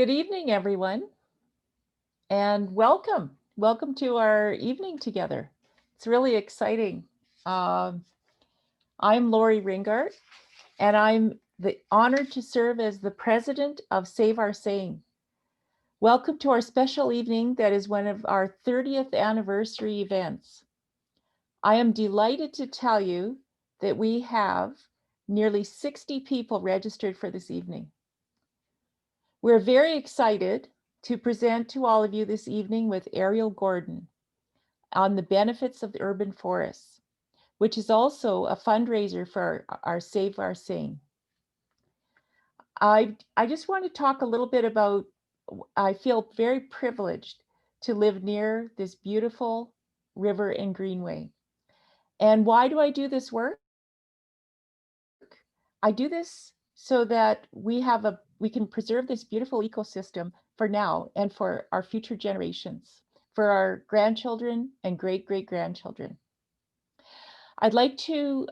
Good evening, everyone, and welcome. Welcome to our evening together. It's really exciting. Um, I'm Lori Ringart, and I'm honored to serve as the president of Save Our Seine. Welcome to our special evening that is one of our 30th anniversary events. I am delighted to tell you that we have nearly 60 people registered for this evening. We're very excited to present to all of you this evening with Ariel Gordon on the benefits of the urban forests, which is also a fundraiser for our Save Our Seine. I just want to talk a little bit about, I feel very privileged to live near this beautiful river and greenway. And why do I do this work? I do this so that we can preserve this beautiful ecosystem for now and for our future generations, for our grandchildren and great-great-grandchildren. I'd like to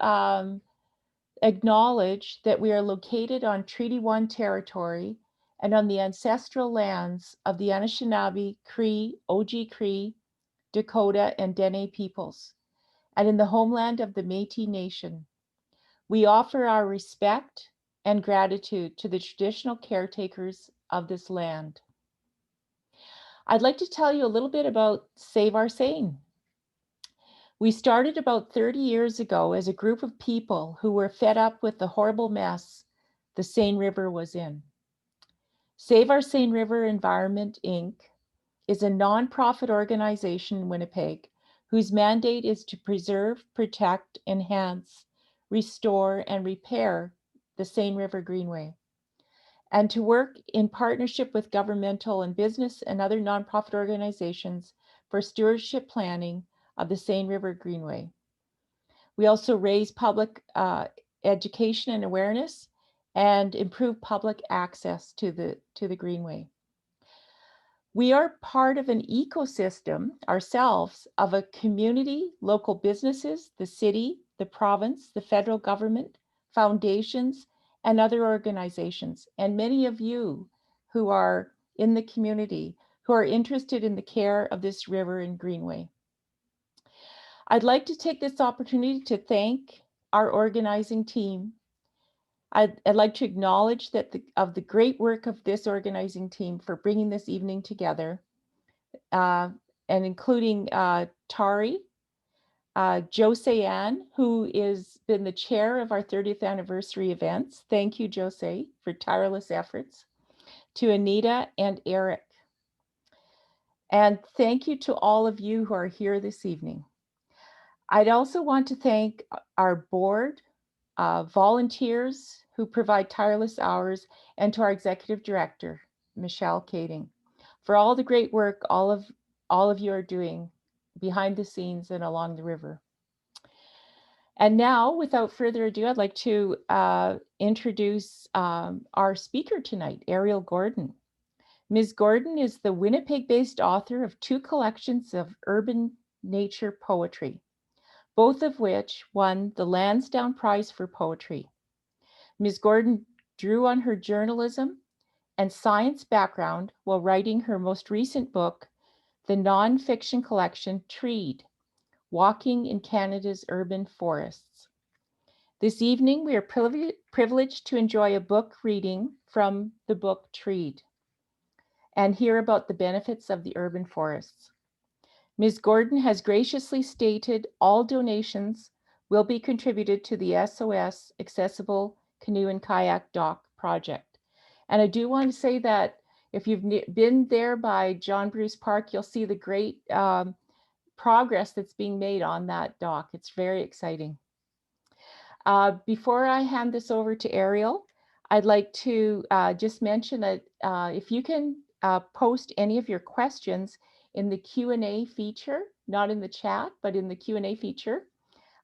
acknowledge that we are located on Treaty 1 territory and on the ancestral lands of the Anishinaabe, Cree, Oji-Cree, Dakota, and Dene peoples, and in the homeland of the Métis Nation. We offer our respect and gratitude to the traditional caretakers of this land. I'd like to tell you a little bit about Save Our Seine. We started about 30 years ago as a group of people who were fed up with the horrible mess the Seine River was in. Save Our Seine River Environment, Inc. is a nonprofit organization in Winnipeg whose mandate is to preserve, protect, enhance, restore, and repair the Seine River Greenway, and to work in partnership with governmental and business and other nonprofit organizations for stewardship planning of the Seine River Greenway. We also raise public education and awareness and improve public access to the Greenway. We are part of an ecosystem ourselves of a community, local businesses, the city, the province, the federal government, foundations, and other organizations, and many of you who are in the community who are interested in the care of this river and greenway. I'd like to take this opportunity to thank our organizing team. I'd like to acknowledge that the great work of this organizing team for bringing this evening together, and including Tari, Jose Ann, who has been the chair of our 30th anniversary events. Thank you, Jose, for tireless efforts. To Anita and Eric. And thank you to all of you who are here this evening. I'd also want to thank our board, volunteers who provide tireless hours, and to our executive director, Michelle Kading, for all the great work all of you are doing behind the scenes and along the river. And now, without further ado, I'd like to introduce our speaker tonight, Ariel Gordon. Ms. Gordon is the Winnipeg-based author of 2 collections of urban nature poetry, both of which won the Lansdowne Prize for Poetry. Ms. Gordon drew on her journalism and science background while writing her most recent book, the nonfiction collection Treed, Walking in Canada's Urban Forests. This evening, we are privileged to enjoy a book reading from the book Treed and hear about the benefits of the urban forests. Ms. Gordon has graciously stated all donations will be contributed to the SOS Accessible Canoe and Kayak Dock project. And I do want to say that if you've been there by John Bruce Park, you'll see the great progress that's being made on that dock. It's very exciting. Before I hand this over to Ariel, I'd like to just mention that if you can post any of your questions in the Q&A feature, not in the chat, but in the Q&A feature.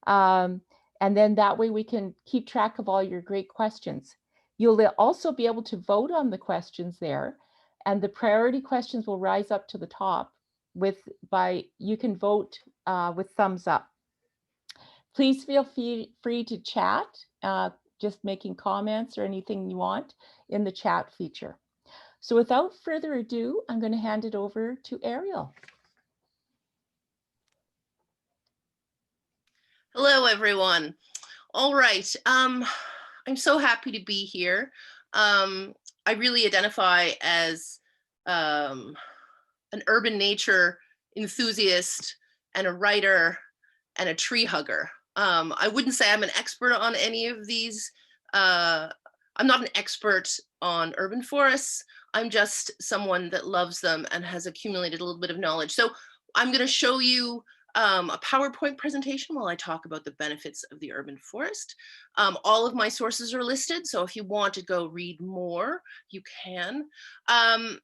And then that way we can keep track of all your great questions. You'll also be able to vote on the questions there, and the priority questions will rise up to the top you can vote with thumbs up. Please feel free to chat, just making comments or anything you want in the chat feature. So without further ado, I'm going to hand it over to Ariel. Hello, everyone. All right. I'm so happy to be here. I really identify as an urban nature enthusiast and a writer and a tree hugger. I wouldn't say I'm an expert on any of these. I'm not an expert on urban forests. I'm just someone that loves them and has accumulated a little bit of knowledge. So I'm going to show you a PowerPoint presentation while I talk about the benefits of the urban forest. All of my sources are listed, so if you want to go read more, you can. I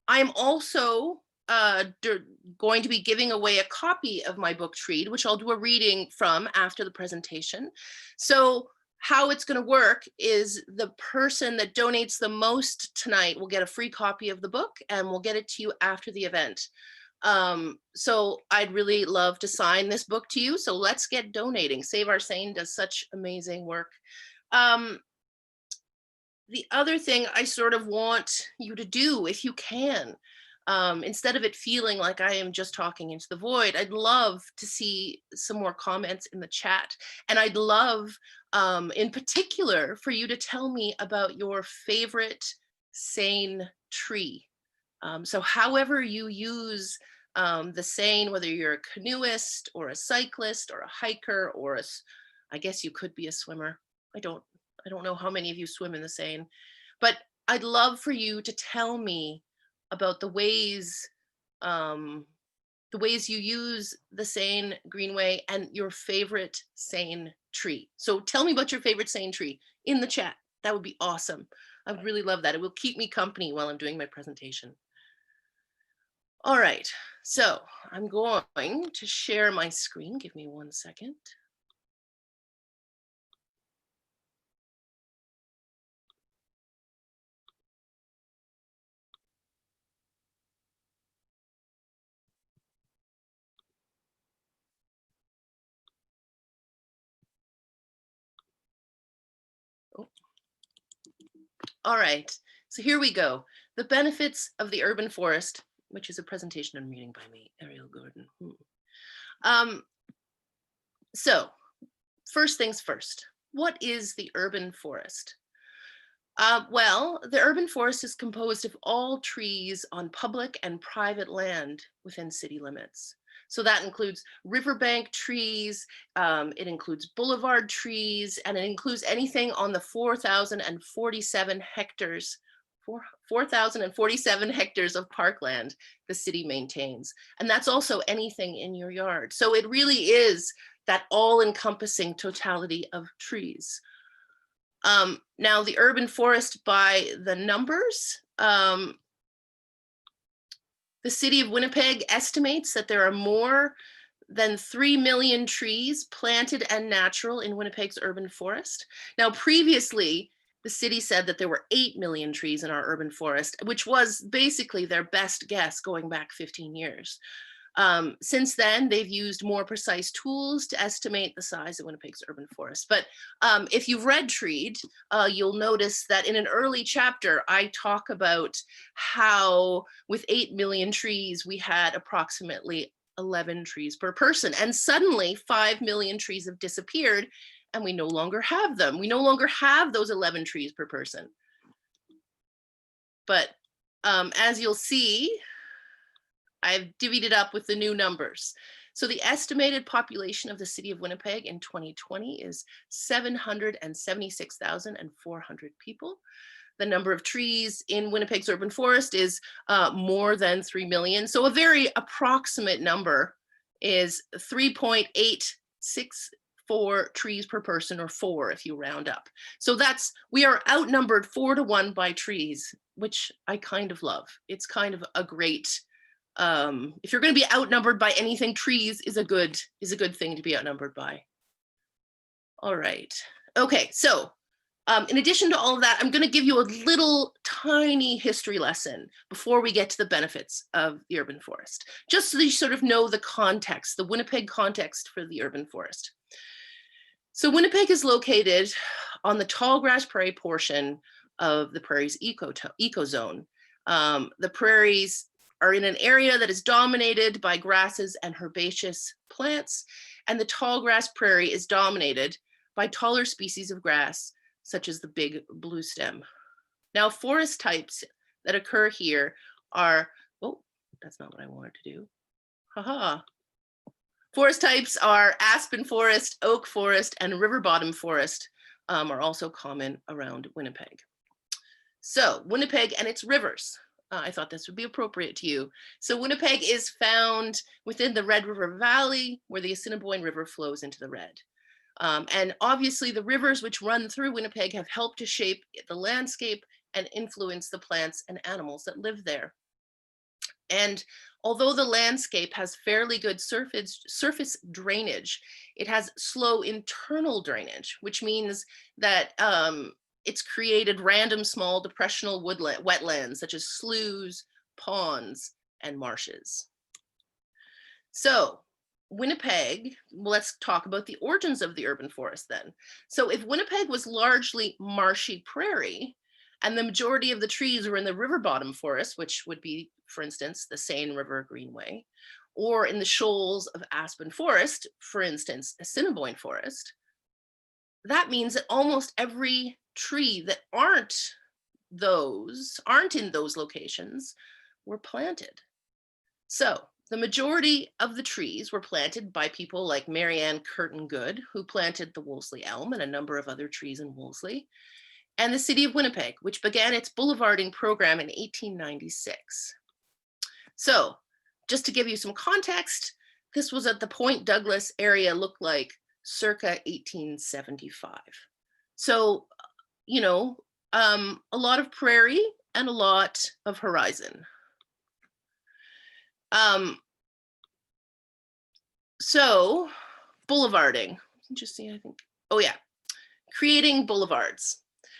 am also going to be giving away a copy of my book Treed, which I'll do a reading from after the presentation. So how it's going to work is the person that donates the most tonight will get a free copy of the book, and we'll get it to you after the event. So I'd really love to sign this book to you. So let's get donating. Save Our Seine does such amazing work. The other thing I sort of want you to do, if you can, instead of it feeling like I am just talking into the void, I'd love to see some more comments in the chat. And I'd love, in particular, for you to tell me about your favorite Seine tree. So however you use the Seine, whether you're a canoeist or a cyclist or a hiker or I guess you could be a swimmer. I don't know how many of you swim in the Seine, but I'd love for you to tell me about the ways you use the Seine Greenway and your favorite Seine tree. So tell me about your favorite Seine tree in the chat. That would be awesome. I would really love that. It will keep me company while I'm doing my presentation. All right, so I'm going to share my screen. Give me 1 second. Oh. All right, so here we go. The benefits of the urban forest, which is a presentation I'm reading by me, Ariel Gordon. So first things first, what is the urban forest? Well, the urban forest is composed of all trees on public and private land within city limits. So that includes riverbank trees, it includes boulevard trees, and it includes anything on the 4,047 hectares 4,047 hectares of parkland the city maintains. And that's also anything in your yard. So it really is that all-encompassing totality of trees. Now the urban forest by the numbers, the city of Winnipeg estimates that there are more than 3 million trees planted and natural in Winnipeg's urban forest. Now previously, the city said that there were 8 million trees in our urban forest, which was basically their best guess going back 15 years. Since then, they've used more precise tools to estimate the size of Winnipeg's urban forest. But if you've read Treed, you'll notice that in an early chapter, I talk about how with 8 million trees, we had approximately 11 trees per person. And suddenly 5 million trees have disappeared and we no longer have them. We no longer have those 11 trees per person. But as you'll see, I've divvied it up with the new numbers. So the estimated population of the city of Winnipeg in 2020 is 776,400 people. The number of trees in Winnipeg's urban forest is more than 3 million. So a very approximate number is 3.864 trees per person, or 4 if you round up. So we are outnumbered 4 to 1 by trees, which I kind of love. It's kind of a great, if you're going to be outnumbered by anything, trees is a good thing to be outnumbered by. All right. Okay, so in addition to all of that, I'm going to give you a little tiny history lesson before we get to the benefits of the urban forest, just so that you sort of know the context, the Winnipeg context for the urban forest. So Winnipeg is located on the tall grass prairie portion of the Prairie's ecozone. The prairies are in an area that is dominated by grasses and herbaceous plants, and the tall grass prairie is dominated by taller species of grass, such as the big blue stem. Now, forest types that occur here are, oh, that's not what I wanted to do. Haha. Forest types are aspen forest, oak forest, and river bottom forest are also common around Winnipeg. So Winnipeg and its rivers. I thought this would be appropriate to you. So Winnipeg is found within the Red River Valley, where the Assiniboine River flows into the Red. And obviously the rivers which run through Winnipeg have helped to shape the landscape and influence the plants and animals that live there. And although the landscape has fairly good surface drainage, it has slow internal drainage, which means that it's created random small depressional wetlands, such as sloughs, ponds, and marshes. So Winnipeg, well, let's talk about the origins of the urban forest then. So if Winnipeg was largely marshy prairie, and the majority of the trees were in the river bottom forest, which would be, for instance, the Seine River Greenway, or in the shoals of aspen forest, for instance, Assiniboine forest, that means that almost every tree that aren't in those locations were planted. So the majority of the trees were planted by people like Marianne Curtin Good, who planted the Wolseley elm and a number of other trees in Wolseley, and the city of Winnipeg, which began its boulevarding program in 1896. So just to give you some context, this was at the Point Douglas area looked like circa 1875. So, you know, a lot of prairie and a lot of horizon. So boulevarding, interesting, I think. Oh yeah, creating boulevards.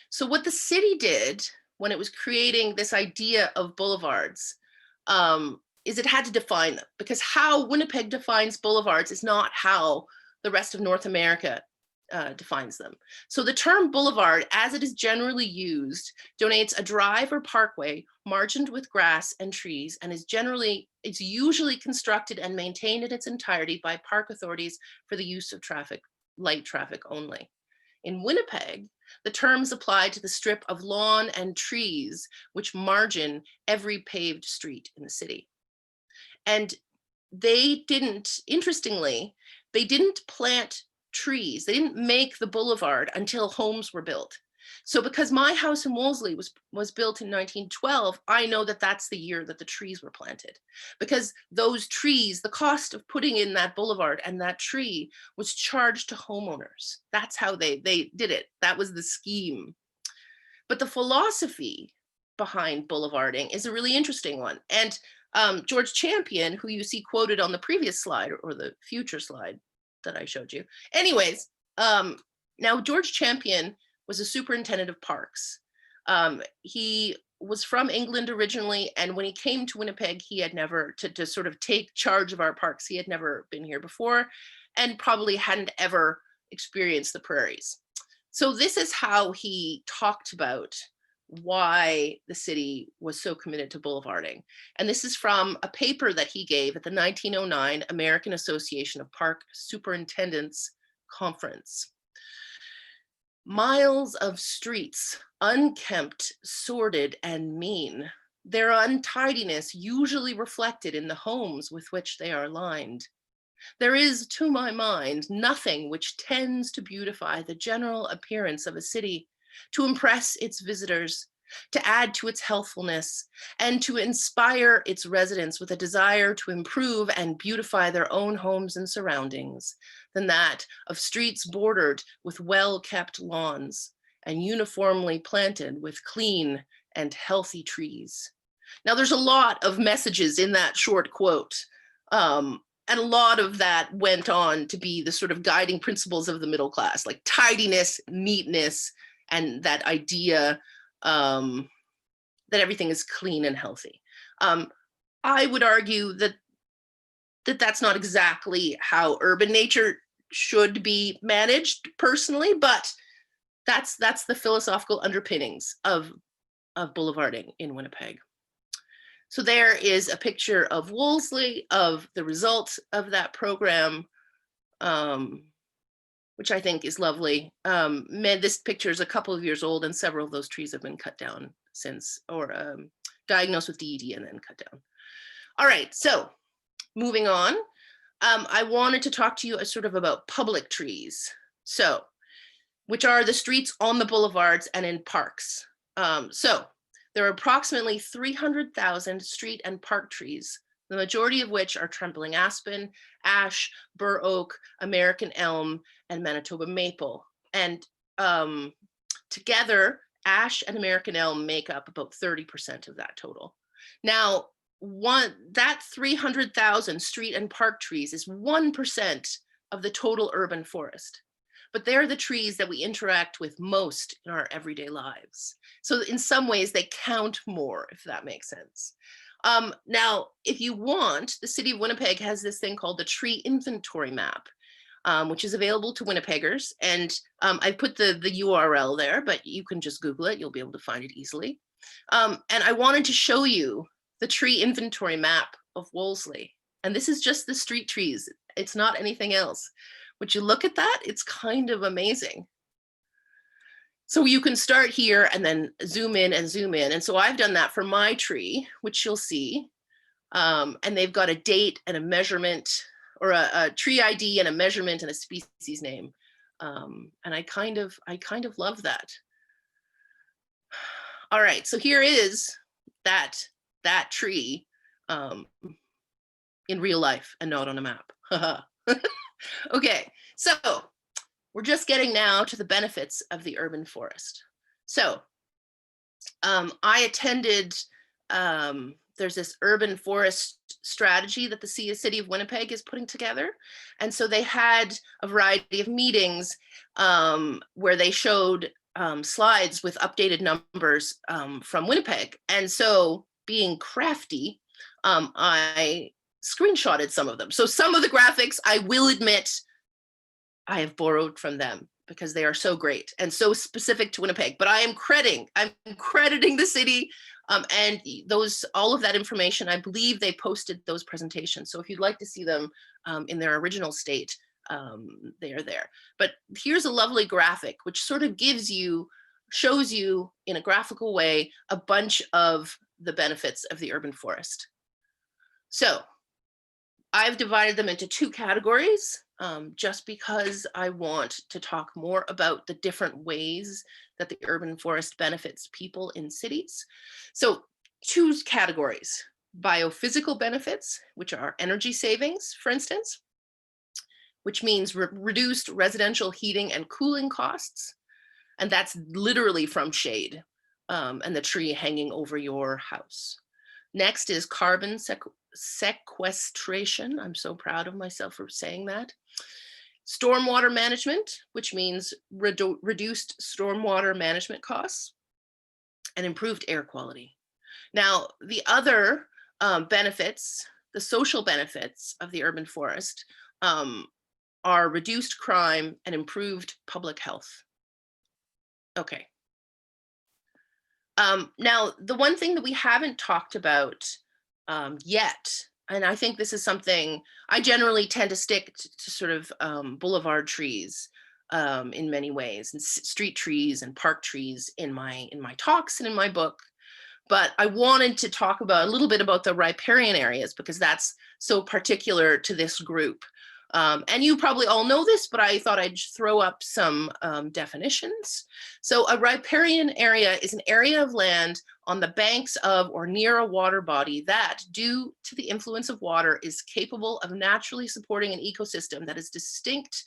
So what the city did when it was creating this idea of boulevards is it had to define them, because how Winnipeg defines boulevards is not how the rest of North America defines them. So the term boulevard, as it is generally used, denotes a drive or parkway margined with grass and trees, and it's usually constructed and maintained in its entirety by park authorities for the use of light traffic only. In Winnipeg, the terms apply to the strip of lawn and trees which margin every paved street in the city. And interestingly, they didn't plant trees. They didn't make the boulevard until homes were built. So because my house in Wolseley was built in 1912, I know that that's the year that the trees were planted, because those trees, the cost of putting in that boulevard and that tree was charged to homeowners. That's how they did it. That was the scheme. But the philosophy behind boulevarding is a really interesting one. And George Champion, who you see quoted on the previous slide, or the future slide that I showed you. Anyways, now George Champion was a superintendent of parks. He was from England originally, and when he came to Winnipeg, he had never, to sort of take charge of our parks, he had never been here before, and probably hadn't ever experienced the prairies. So this is how he talked about why the city was so committed to boulevarding. And this is from a paper that he gave at the 1909 American Association of Park Superintendents Conference. Miles of streets, unkempt, sordid, and mean, their untidiness usually reflected in the homes with which they are lined. There is, to my mind, nothing which tends to beautify the general appearance of a city, to impress its visitors, to add to its healthfulness, and to inspire its residents with a desire to improve and beautify their own homes and surroundings, than that of streets bordered with well-kept lawns and uniformly planted with clean and healthy trees. Now, there's a lot of messages in that short quote, and a lot of that went on to be the sort of guiding principles of the middle class, like tidiness, neatness, and that idea that everything is clean and healthy. I would argue that that's not exactly how urban nature should be managed personally, but that's the philosophical underpinnings of boulevarding in Winnipeg. So there is a picture of Wolseley, of the results of that program, which I think is lovely. This picture is a couple of years old, and several of those trees have been cut down since, or diagnosed with DED and then cut down. All right, so moving on. I wanted to talk to you sort of about public trees. So, which are the streets on the boulevards and in parks. So there are approximately 300,000 street and park trees, the majority of which are trembling aspen, ash, bur oak, American elm, and Manitoba maple. And together, ash and American elm make up about 30% of that total. Now, that 300,000 street and park trees is 1% of the total urban forest. But they're the trees that we interact with most in our everyday lives. So in some ways they count more, if that makes sense. Now, if you want, the city of Winnipeg has this thing called the tree inventory map, which is available to Winnipeggers. And I put the URL there, but you can just Google it. You'll be able to find it easily. And I wanted to show you the tree inventory map of Wolseley. And this is just the street trees. It's not anything else. Would you look at that? It's kind of amazing. So you can start here and then zoom in and zoom in. And so I've done that for my tree, which you'll see. And they've got a date and a measurement, or a tree ID and a measurement and a species name. And I kind of love that. All right, so here is that tree in real life and not on a map. Okay, so we're just getting now to the benefits of the urban forest. So I attended, there's this urban forest strategy that the city of Winnipeg is putting together. And so they had a variety of meetings where they showed slides with updated numbers from Winnipeg. And so being crafty, I screenshotted some of them. So some of the graphics, I will admit, I have borrowed from them because they are so great and so specific to Winnipeg. But I'm crediting the city, and all of that information. I believe they posted those presentations. So if you'd like to see them in their original state, they are there. But here's a lovely graphic which sort of shows you in a graphical way a bunch of the benefits of the urban forest. So I've divided them into two categories just because I want to talk more about the different ways that the urban forest benefits people in cities. So two categories: biophysical benefits, which are energy savings, for instance, which means reduced residential heating and cooling costs. And that's literally from shade and the tree hanging over your house. Next is carbon sequestration. I'm so proud of myself for saying that. Stormwater management, which means reduced stormwater management costs, and improved air quality. Now, the other benefits, the social benefits of the urban forest are reduced crime and improved public health. Okay. Now, the one thing that we haven't talked about yet, and I think this is something I generally tend to stick to sort of boulevard trees in many ways, and street trees and park trees in my talks and in my book. But I wanted to talk a little bit about the riparian areas because that's so particular to this group. And you probably all know this, but I thought I'd throw up some definitions. So a riparian area is an area of land on the banks of or near a water body that, due to the influence of water, is capable of naturally supporting an ecosystem that is distinct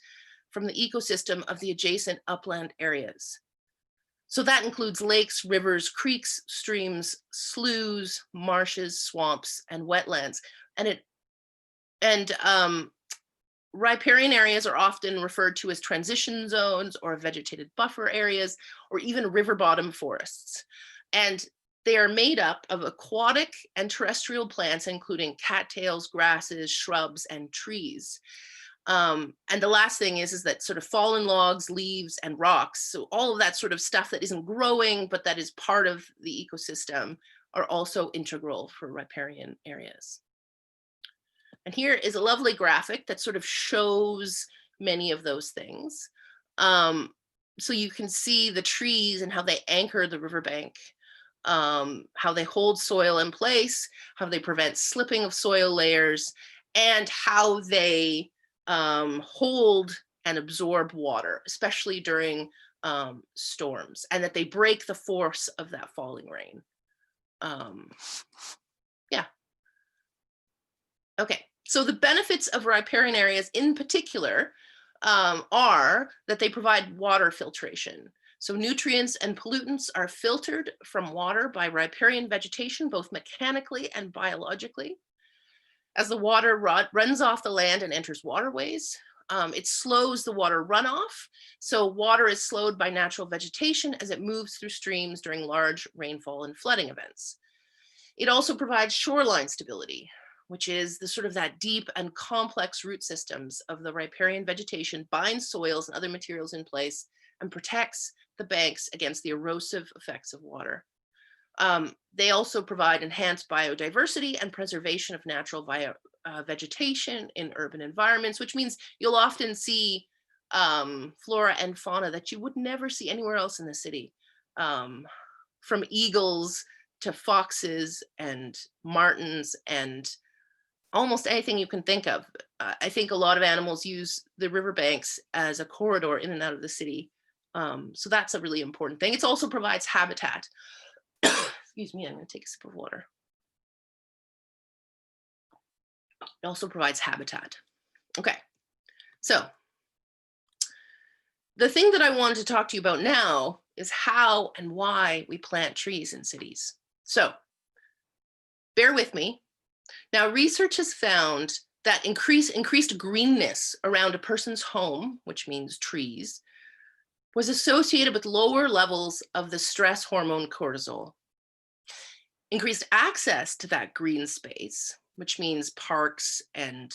from the ecosystem of the adjacent upland areas. So that includes lakes, rivers, creeks, streams, sloughs, marshes, swamps, and wetlands. Riparian areas are often referred to as transition zones or vegetated buffer areas, or even river bottom forests. And they are made up of aquatic and terrestrial plants, including cattails, grasses, shrubs, and trees. And the last thing is that sort of fallen logs, leaves, and rocks. So all of that sort of stuff that isn't growing, but that is part of the ecosystem, are also integral for riparian areas. And here is a lovely graphic that sort of shows many of those things. So you can see the trees and how they anchor the riverbank, how they hold soil in place, how they prevent slipping of soil layers, and how they hold and absorb water, especially during storms, and that they break the force of that falling rain. Yeah. Okay, so the benefits of riparian areas in particular are that they provide water filtration. So nutrients and pollutants are filtered from water by riparian vegetation, both mechanically and biologically. As the water runs off the land and enters waterways, it slows the water runoff. So water is slowed by natural vegetation as it moves through streams during large rainfall and flooding events. It also provides shoreline stability, which is the sort of that deep and complex root systems of the riparian vegetation binds soils and other materials in place and protects the banks against the erosive effects of water. They also provide enhanced biodiversity and preservation of natural vegetation in urban environments, which means you'll often see flora and fauna that you would never see anywhere else in the city, from eagles to foxes and martins and almost anything you can think of. I think a lot of animals use the riverbanks as a corridor in and out of the city. So that's a really important thing. It also provides habitat. Excuse me, I'm going to take a sip of water. It also provides habitat. Okay, so the thing that I wanted to talk to you about now is how and why we plant trees in cities. So bear with me. Now, research has found that increased greenness around a person's home, which means trees, was associated with lower levels of the stress hormone cortisol. Increased access to that green space, which means parks and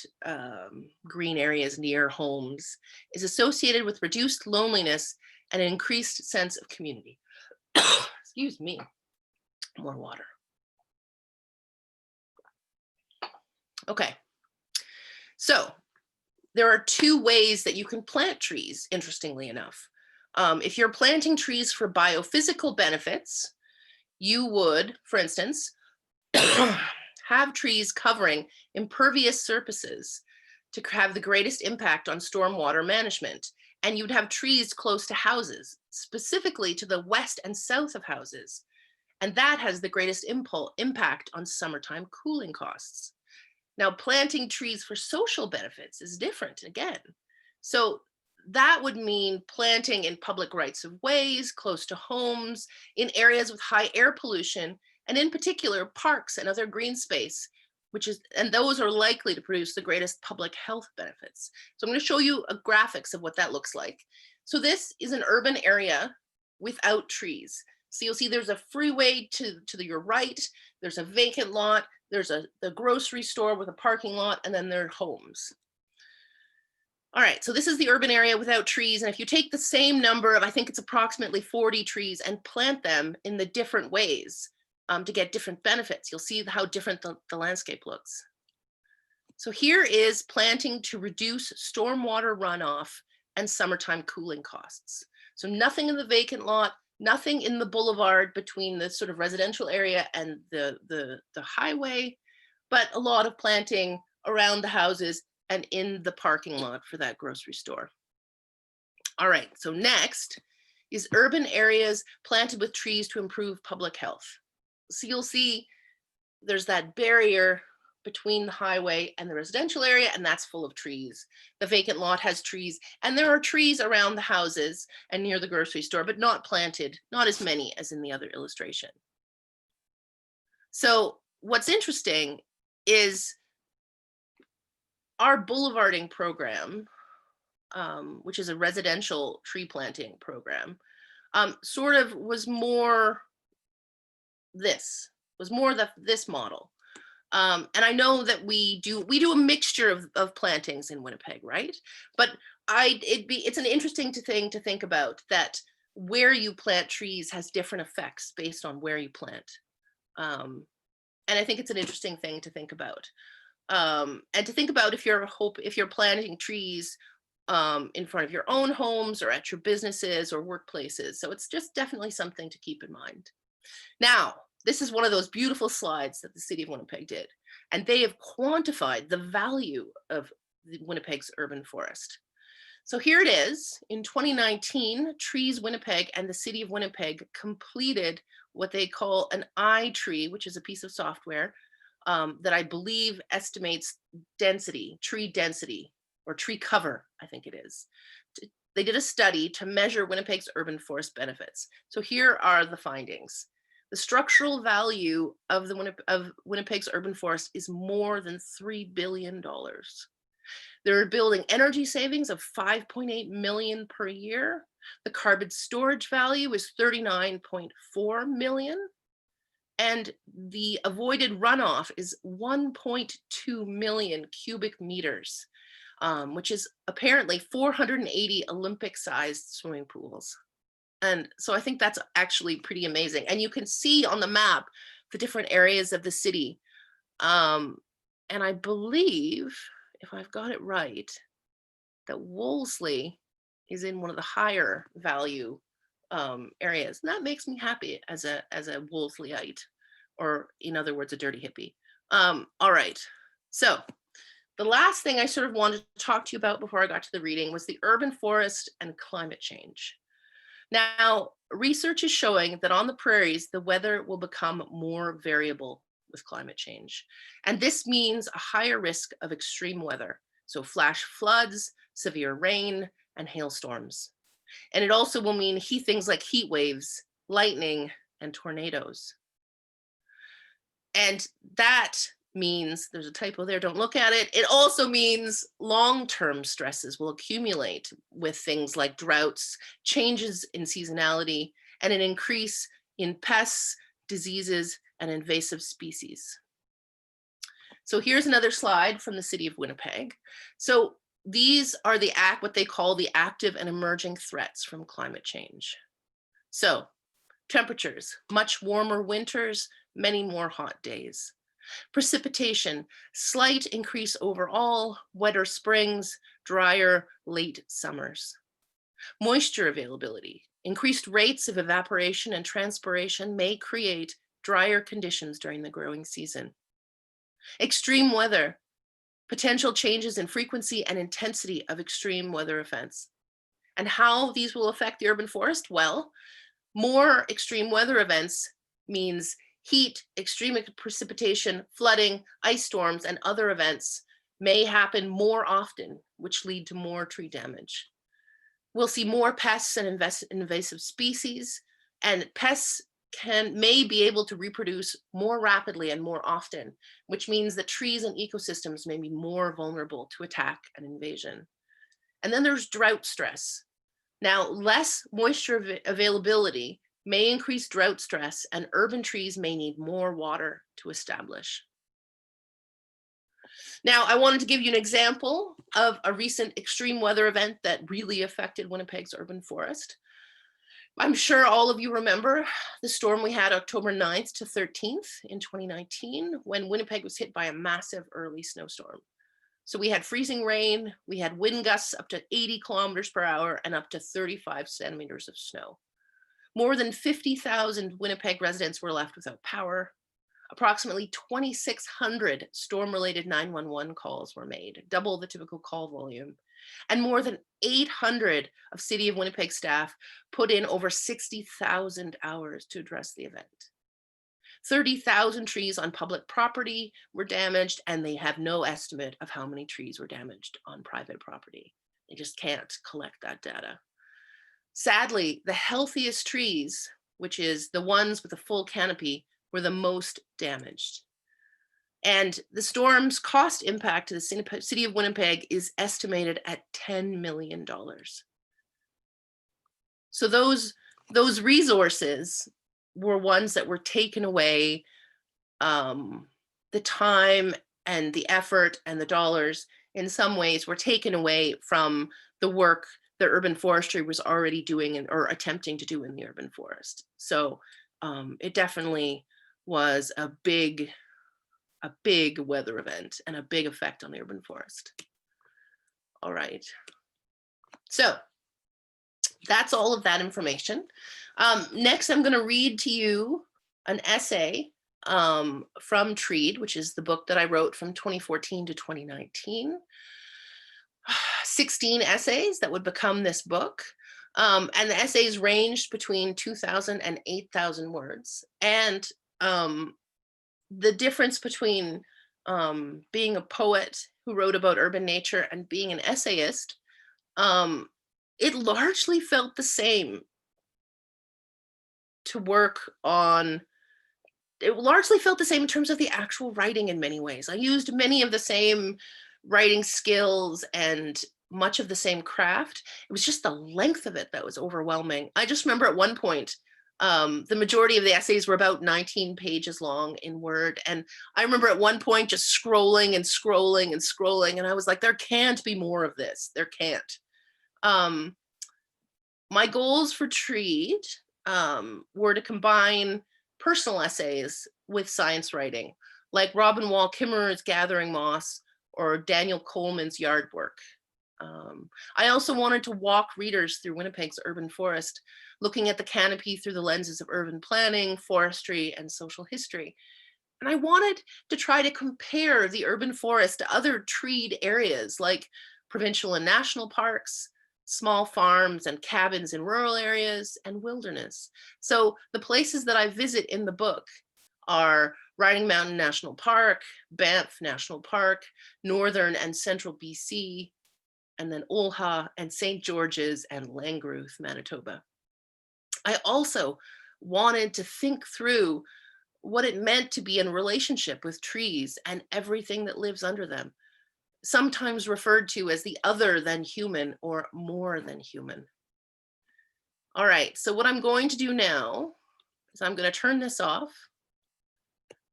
green areas near homes, is associated with reduced loneliness and an increased sense of community. Excuse me, more water. Okay, so there are two ways that you can plant trees, interestingly enough. If you're planting trees for biophysical benefits, you would, for instance, have trees covering impervious surfaces to have the greatest impact on stormwater management. And you'd have trees close to houses, specifically to the west and south of houses. And that has the greatest impact on summertime cooling costs. Now, planting trees for social benefits is different again. So that would mean planting in public rights of ways, close to homes, in areas with high air pollution, and in particular, parks and other green space, and those are likely to produce the greatest public health benefits. So I'm going to show you graphics of what that looks like. So this is an urban area without trees. So you'll see there's a freeway to your right, there's a vacant lot, there's the grocery store with a parking lot, and then there are homes. All right, so this is the urban area without trees. And if you take the same number of, I think it's approximately 40 trees, and plant them in the different ways to get different benefits, you'll see how different the landscape looks. So here is planting to reduce stormwater runoff and summertime cooling costs. So nothing in the vacant lot, nothing in the boulevard between the sort of residential area and the highway, but a lot of planting around the houses and in the parking lot for that grocery store. All right, so next is urban areas planted with trees to improve public health. So you'll see there's that barrier between the highway and the residential area, and that's full of trees. The vacant lot has trees, and there are trees around the houses and near the grocery store, but not planted, not as many as in the other illustration. So what's interesting is our boulevarding program, which is a residential tree planting program, sort of was more this model. And I know that we do a mixture of plantings in Winnipeg, right? But it's an interesting thing to think about, that where you plant trees has different effects based on where you plant. And I think it's an interesting thing to think about. And to think about if you're planting trees in front of your own homes or at your businesses or workplaces. So it's just definitely something to keep in mind. Now, this is one of those beautiful slides that the city of Winnipeg did, and they have quantified the value of Winnipeg's urban forest. So here it is. In 2019, Trees Winnipeg and the city of Winnipeg completed what they call an iTree, which is a piece of software that I believe estimates density, tree density, or tree cover, I think it is. They did a study to measure Winnipeg's urban forest benefits. So here are the findings. The structural value of Winnipeg's urban forest is more than $3 billion. They're building energy savings of 5.8 million per year. The carbon storage value is 39.4 million. And the avoided runoff is 1.2 million cubic meters, which is apparently 480 Olympic-sized swimming pools. And so I think that's actually pretty amazing. And you can see on the map the different areas of the city. And I believe, if I've got it right, that Wolseley is in one of the higher value areas. And that makes me happy as a Wolseleyite, or in other words, a dirty hippie. All right. So the last thing I sort of wanted to talk to you about before I got to the reading was the urban forest and climate change. Now, research is showing that on the prairies, the weather will become more variable with climate change. And this means a higher risk of extreme weather. So flash floods, severe rain, and hailstorms. And it also will mean things like heat waves, lightning, and tornadoes. And that means, there's a typo there, don't look at it. It also means long-term stresses will accumulate with things like droughts, changes in seasonality, and an increase in pests, diseases, and invasive species. So here's another slide from the city of Winnipeg. So these are what they call the active and emerging threats from climate change. So temperatures, much warmer winters, many more hot days. Precipitation, slight increase overall, wetter springs, drier late summers. Moisture availability, increased rates of evaporation and transpiration may create drier conditions during the growing season. Extreme weather, potential changes in frequency and intensity of extreme weather events. And how these will affect the urban forest? Well, more extreme weather events means heat, extreme precipitation, flooding, ice storms, and other events may happen more often, which lead to more tree damage. We'll see more pests and invasive species, and pests may be able to reproduce more rapidly and more often, which means that trees and ecosystems may be more vulnerable to attack and invasion. And then there's drought stress. Now, less moisture availability may increase drought stress, and urban trees may need more water to establish. Now, I wanted to give you an example of a recent extreme weather event that really affected Winnipeg's urban forest. I'm sure all of you remember the storm we had October 9th to 13th in 2019, when Winnipeg was hit by a massive early snowstorm. So we had freezing rain, we had wind gusts up to 80 kilometers per hour and up to 35 centimeters of snow. More than 50,000 Winnipeg residents were left without power. Approximately 2,600 storm-related 911 calls were made, double the typical call volume. And more than 800 of City of Winnipeg staff put in over 60,000 hours to address the event. 30,000 trees on public property were damaged, and they have no estimate of how many trees were damaged on private property. They just can't collect that data. Sadly, the healthiest trees, which is the ones with a full canopy, were the most damaged. And the storm's cost impact to the city of Winnipeg is estimated at $10 million. So those resources were ones that were taken away, the time and the effort and the dollars in some ways were taken away from the work that urban forestry was already doing or attempting to do in the urban forest. So it definitely was a big weather event and a big effect on the urban forest. All right. So that's all of that information. Next, I'm going to read to you an essay from Treed, which is the book that I wrote from 2014 to 2019. 16 essays that would become this book. And the essays ranged between 2,000 and 8,000 words. And the difference between being a poet who wrote about urban nature and being an essayist, it largely felt the same to work on. It largely felt the same in terms of the actual writing in many ways. I used many of the same writing skills and much of the same craft. It was just the length of it that was overwhelming. I just remember at one point, the majority of the essays were about 19 pages long in Word. And I remember at one point just scrolling and scrolling and scrolling. And I was like, there can't be more of this. There can't. My goals for Treed were to combine personal essays with science writing, like Robin Wall Kimmerer's Gathering Moss or Daniel Coleman's Yard Work. I also wanted to walk readers through Winnipeg's urban forest, looking at the canopy through the lenses of urban planning, forestry, and social history. And I wanted to try to compare the urban forest to other treed areas like provincial and national parks, small farms and cabins in rural areas, and wilderness. So the places that I visit in the book are Riding Mountain National Park, Banff National Park, Northern and Central BC, and then Olha and St. George's and Langreuth, Manitoba. I also wanted to think through what it meant to be in relationship with trees and everything that lives under them, sometimes referred to as the other than human or more than human. All right, so what I'm going to do now is I'm going to turn this off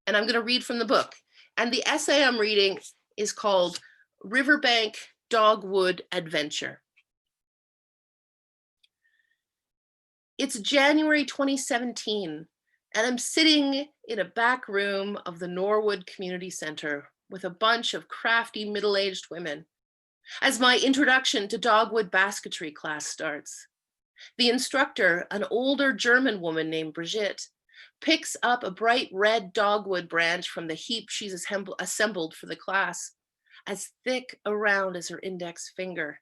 and I'm going to read from the book. And the essay I'm reading is called Riverbank Dogwood Adventure. It's January 2017, and I'm sitting in a back room of the Norwood Community Center with a bunch of crafty middle-aged women as my introduction to dogwood basketry class starts. The instructor, an older German woman named Brigitte, picks up a bright red dogwood branch from the heap she's assembled for the class, as thick around as her index finger,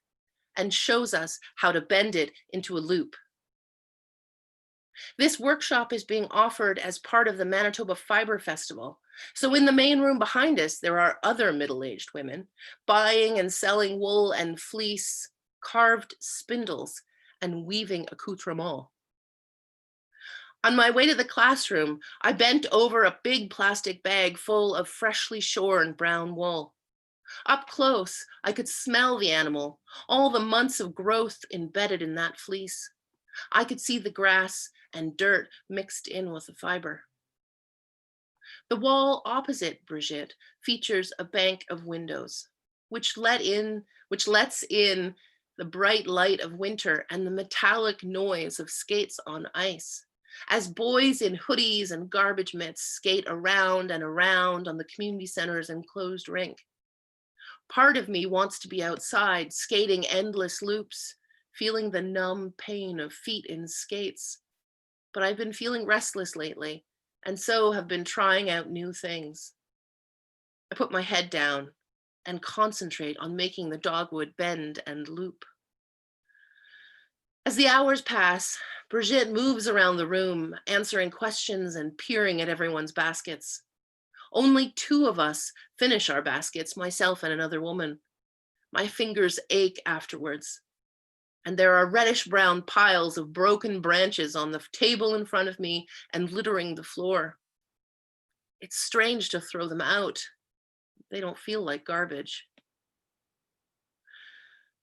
and shows us how to bend it into a loop. This workshop is being offered as part of the Manitoba Fiber Festival. So in the main room behind us, there are other middle-aged women buying and selling wool and fleece, carved spindles, and weaving accoutrements. On my way to the classroom, I bent over a big plastic bag full of freshly shorn brown wool. Up close, I could smell the animal, all the months of growth embedded in that fleece. I could see the grass and dirt mixed in with the fiber. The wall opposite Brigitte features a bank of windows, which lets in the bright light of winter and the metallic noise of skates on ice, as boys in hoodies and garbage mitts skate around and around on the community center's enclosed rink. Part of me wants to be outside, skating endless loops, feeling the numb pain of feet in skates. But I've been feeling restless lately, and so have been trying out new things. I put my head down and concentrate on making the dogwood bend and loop. As the hours pass, Brigitte moves around the room, answering questions and peering at everyone's baskets. Only two of us finish our baskets, myself and another woman. My fingers ache afterwards, and there are reddish-brown piles of broken branches on the table in front of me and littering the floor. It's strange to throw them out. They don't feel like garbage.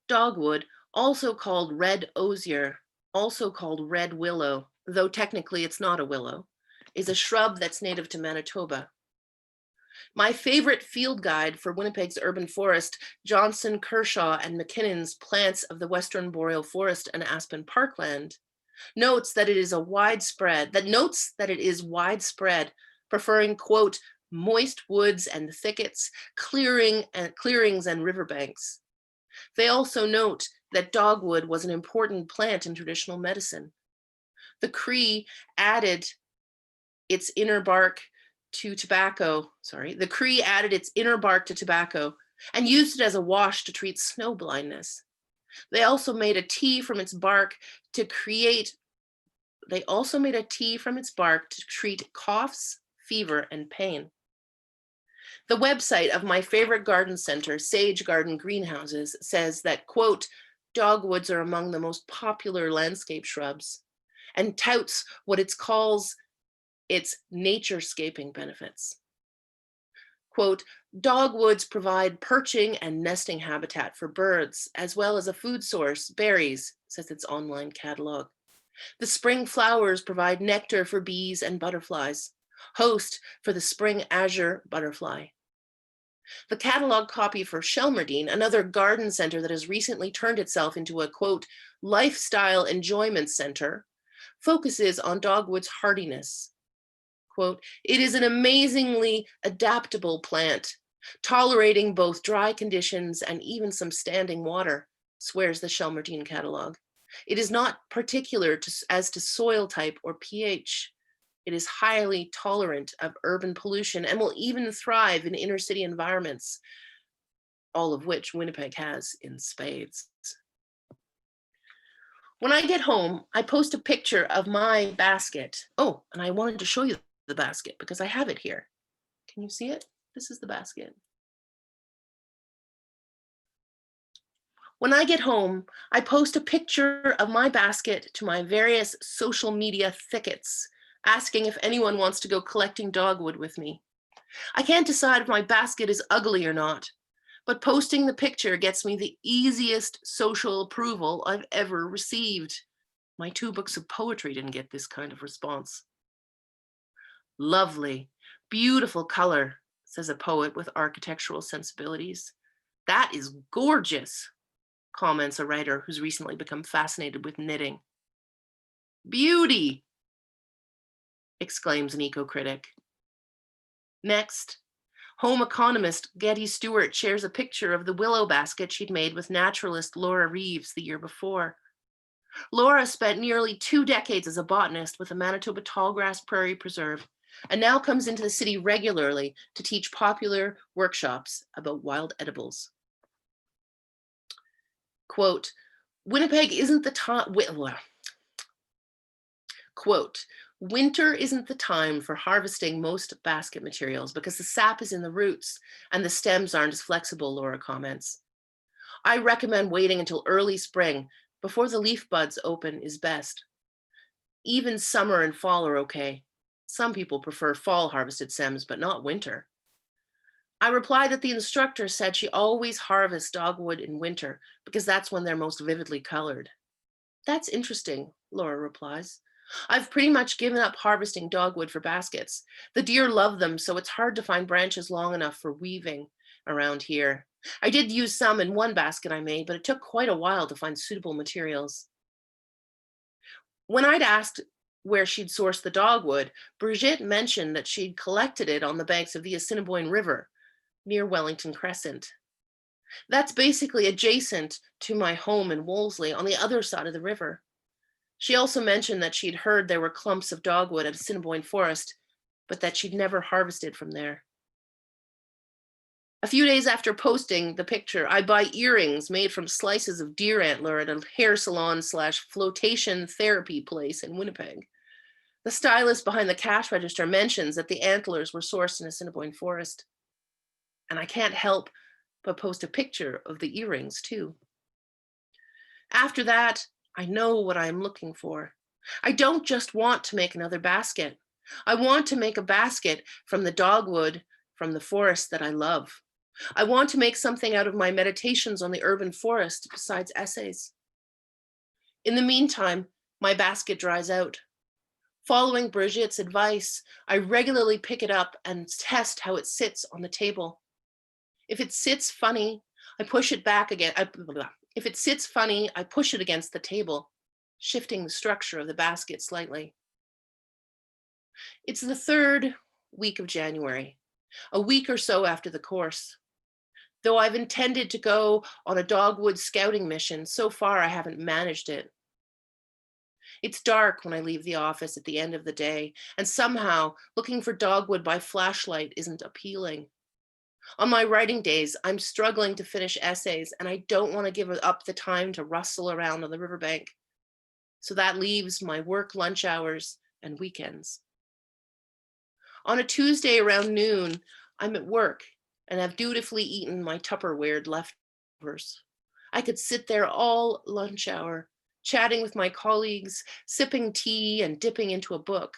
Dogwood, also called red osier, also called red willow, though technically it's not a willow, is a shrub that's native to Manitoba. My favorite field guide for Winnipeg's urban forest, Johnson, Kershaw, and McKinnon's Plants of the Western Boreal Forest and Aspen Parkland, notes that it is widespread preferring, quote, moist woods and thickets, clearings and riverbanks. They also note that dogwood was an important plant in traditional medicine. The Cree added its inner bark to tobacco, and used it as a wash to treat snow blindness. They also made a tea from its bark to treat coughs, fever, and pain. The website of my favorite garden center, Sage Garden Greenhouses, says that, quote, dogwoods are among the most popular landscape shrubs, and touts what it calls its naturescaping benefits. Quote, dogwoods provide perching and nesting habitat for birds, as well as a food source, berries, says its online catalog. The spring flowers provide nectar for bees and butterflies, host for the spring azure butterfly. The catalog copy for Shelmerdine, another garden center that has recently turned itself into a, quote, lifestyle enjoyment center, focuses on dogwood's hardiness. Quote, it is an amazingly adaptable plant, tolerating both dry conditions and even some standing water, swears the Shelmerdine catalog. It is not particular as to soil type or pH. It is highly tolerant of urban pollution and will even thrive in inner city environments, all of which Winnipeg has in spades. When I get home, I post a picture of my basket. Oh, and I wanted to show you the basket because I have it here. Can you see it? This is the basket. When I get home, I post a picture of my basket to my various social media thickets, asking if anyone wants to go collecting dogwood with me. I can't decide if my basket is ugly or not, but posting the picture gets me the easiest social approval I've ever received. My 2 books of poetry didn't get this kind of response. Lovely, beautiful color, says a poet with architectural sensibilities. That is gorgeous, comments a writer who's recently become fascinated with knitting. Beauty, exclaims an eco-critic. Next, home economist Getty Stewart shares a picture of the willow basket she'd made with naturalist Laura Reeves the year before. Laura spent nearly 2 decades as a botanist with the Manitoba Tallgrass Prairie Preserve, and now comes into the city regularly to teach popular workshops about wild edibles. Quote, Winnipeg isn't the time, quote, winter isn't the time for harvesting most basket materials because the sap is in the roots and the stems aren't as flexible, Laura comments. I recommend waiting until early spring before the leaf buds open is best. Even summer and fall are okay. Some people prefer fall harvested stems, but not winter. I replied that the instructor said she always harvests dogwood in winter because that's when they're most vividly colored. That's interesting, Laura replies. I've pretty much given up harvesting dogwood for baskets. The deer love them, so it's hard to find branches long enough for weaving around here. I did use some in one basket I made, but it took quite a while to find suitable materials. When I'd asked where she'd sourced the dogwood, Brigitte mentioned that she'd collected it on the banks of the Assiniboine River near Wellington Crescent. That's basically adjacent to my home in Wolseley on the other side of the river. She also mentioned that she'd heard there were clumps of dogwood at Assiniboine Forest, but that she'd never harvested from there. A few days after posting the picture, I buy earrings made from slices of deer antler at a hair salon / flotation therapy place in Winnipeg. The stylist behind the cash register mentions that the antlers were sourced in Assiniboine Forest. And I can't help but post a picture of the earrings too. After that, I know what I'm looking for. I don't just want to make another basket. I want to make a basket from the dogwood from the forest that I love. I want to make something out of my meditations on the urban forest besides essays. In the meantime, my basket dries out. Following Brigitte's advice, I regularly pick it up and test how it sits on the table. If it sits funny, I push it back again. If it sits funny, I push it against the table, shifting the structure of the basket slightly. It's the third week of January, a week or so after the course. Though I've intended to go on a dogwood scouting mission, so far I haven't managed it. It's dark when I leave the office at the end of the day, and somehow looking for dogwood by flashlight isn't appealing. On my writing days, I'm struggling to finish essays, and I don't want to give up the time to rustle around on the riverbank. So that leaves my work lunch hours and weekends. On a Tuesday around noon, I'm at work and have dutifully eaten my Tupperware leftovers. I could sit there all lunch hour, chatting with my colleagues, sipping tea and dipping into a book.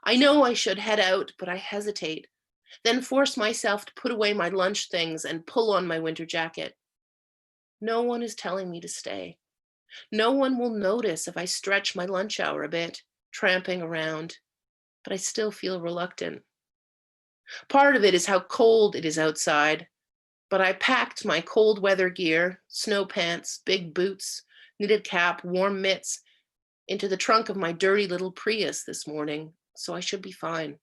I know I should head out, but I hesitate, then force myself to put away my lunch things and pull on my winter jacket. No one is telling me to stay. No one will notice if I stretch my lunch hour a bit, tramping around, but I still feel reluctant. Part of it is how cold it is outside, but I packed my cold weather gear, snow pants, big boots, knitted cap, warm mitts into the trunk of my dirty little Prius this morning, so I should be fine.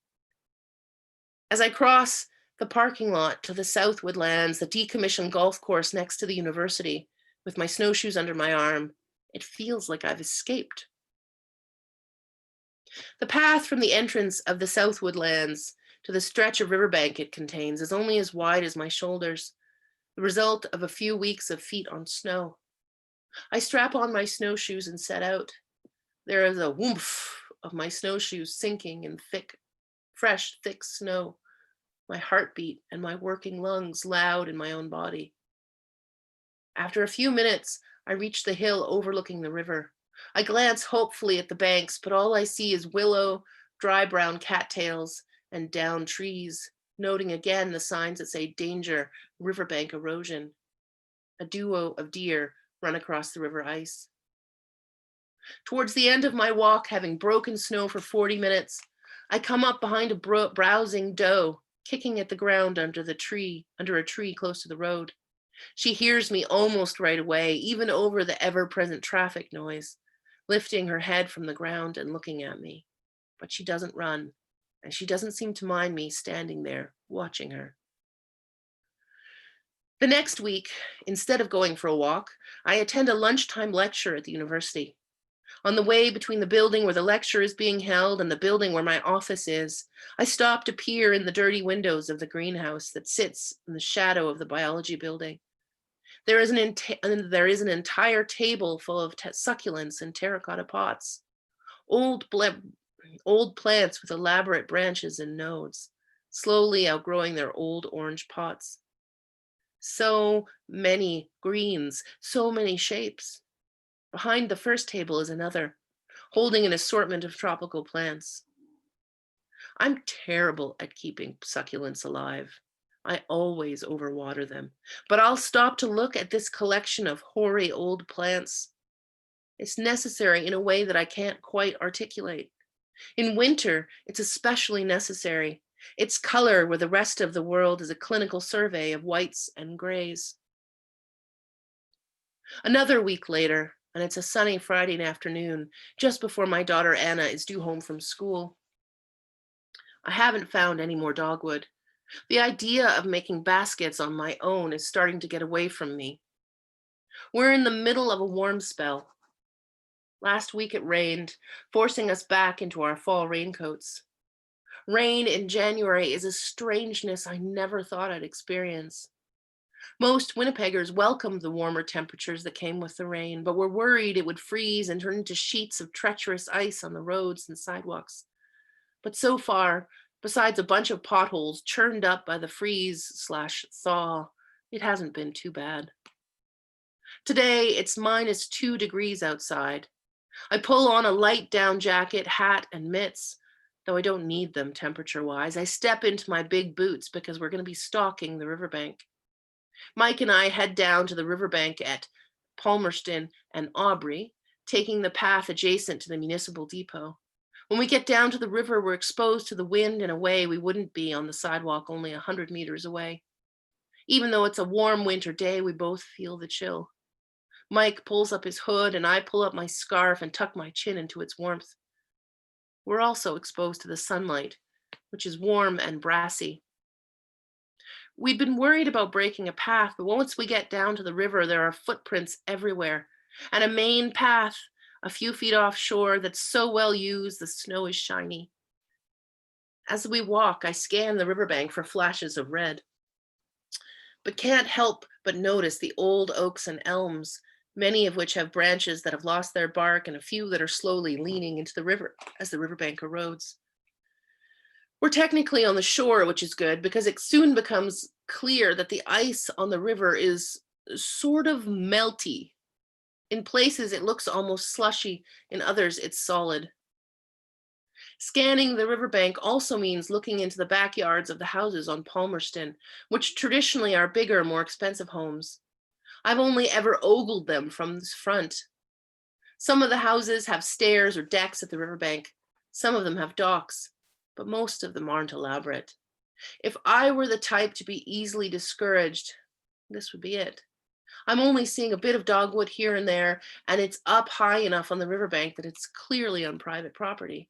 As I cross the parking lot to the South Woodlands, the decommissioned golf course next to the university, with my snowshoes under my arm, it feels like I've escaped. The path from the entrance of the South Woodlands to the stretch of riverbank it contains is only as wide as my shoulders, the result of a few weeks of feet on snow. I strap on my snowshoes and set out. There is a whoomph of my snowshoes sinking in fresh, thick snow, my heartbeat and my working lungs loud in my own body. After a few minutes, I reach the hill overlooking the river. I glance hopefully at the banks, but all I see is willow, dry brown cattails, and downed trees, noting again the signs that say danger, riverbank erosion. A duo of deer run across the river ice. Towards the end of my walk, having broken snow for 40 minutes, I come up behind a browsing doe, kicking at the ground under a tree close to the road. She hears me almost right away, even over the ever-present traffic noise, lifting her head from the ground and looking at me. But she doesn't run, and she doesn't seem to mind me standing there, watching her. The next week, instead of going for a walk, I attend a lunchtime lecture at the university. On the way between the building where the lecture is being held and the building where my office is, I stop to peer in the dirty windows of the greenhouse that sits in the shadow of the biology building. There is an entire table full of succulents in terracotta pots, old plants with elaborate branches and nodes, slowly outgrowing their old orange pots. So many greens, so many shapes. Behind the first table is another, holding an assortment of tropical plants. I'm terrible at keeping succulents alive. I always overwater them, but I'll stop to look at this collection of hoary old plants. It's necessary in a way that I can't quite articulate. In winter, it's especially necessary. Its color where the rest of the world is a clinical survey of whites and grays. Another week later, and it's a sunny Friday afternoon, just before my daughter Anna is due home from school. I haven't found any more dogwood. The idea of making baskets on my own is starting to get away from me. We're in the middle of a warm spell. Last week it rained, forcing us back into our fall raincoats. Rain in January is a strangeness I never thought I'd experience. Most Winnipeggers welcomed the warmer temperatures that came with the rain, but were worried it would freeze and turn into sheets of treacherous ice on the roads and sidewalks. But so far, besides a bunch of potholes churned up by the freeze/thaw, it hasn't been too bad. Today, it's -2 degrees outside. I pull on a light down jacket, hat, and mitts, though I don't need them temperature-wise. I step into my big boots because we're going to be stalking the riverbank. Mike and I head down to the riverbank at Palmerston and Aubrey, taking the path adjacent to the municipal depot. When we get down to the river, we're exposed to the wind in a way we wouldn't be on the sidewalk only 100 meters away. Even though it's a warm winter day, we both feel the chill. Mike pulls up his hood and I pull up my scarf and tuck my chin into its warmth. We're also exposed to the sunlight, which is warm and brassy. We'd been worried about breaking a path, but once we get down to the river, there are footprints everywhere, and a main path a few feet offshore that's so well used the snow is shiny. As we walk, I scan the riverbank for flashes of red, but can't help but notice the old oaks and elms, many of which have branches that have lost their bark and a few that are slowly leaning into the river as the riverbank erodes. We're technically on the shore, which is good because it soon becomes clear that the ice on the river is sort of melty. In places, it looks almost slushy. In others, it's solid. Scanning the riverbank also means looking into the backyards of the houses on Palmerston, which traditionally are bigger, more expensive homes. I've only ever ogled them from the front. Some of the houses have stairs or decks at the riverbank. Some of them have docks, but most of them aren't elaborate. If I were the type to be easily discouraged, this would be it. I'm only seeing a bit of dogwood here and there, and it's up high enough on the riverbank that it's clearly on private property.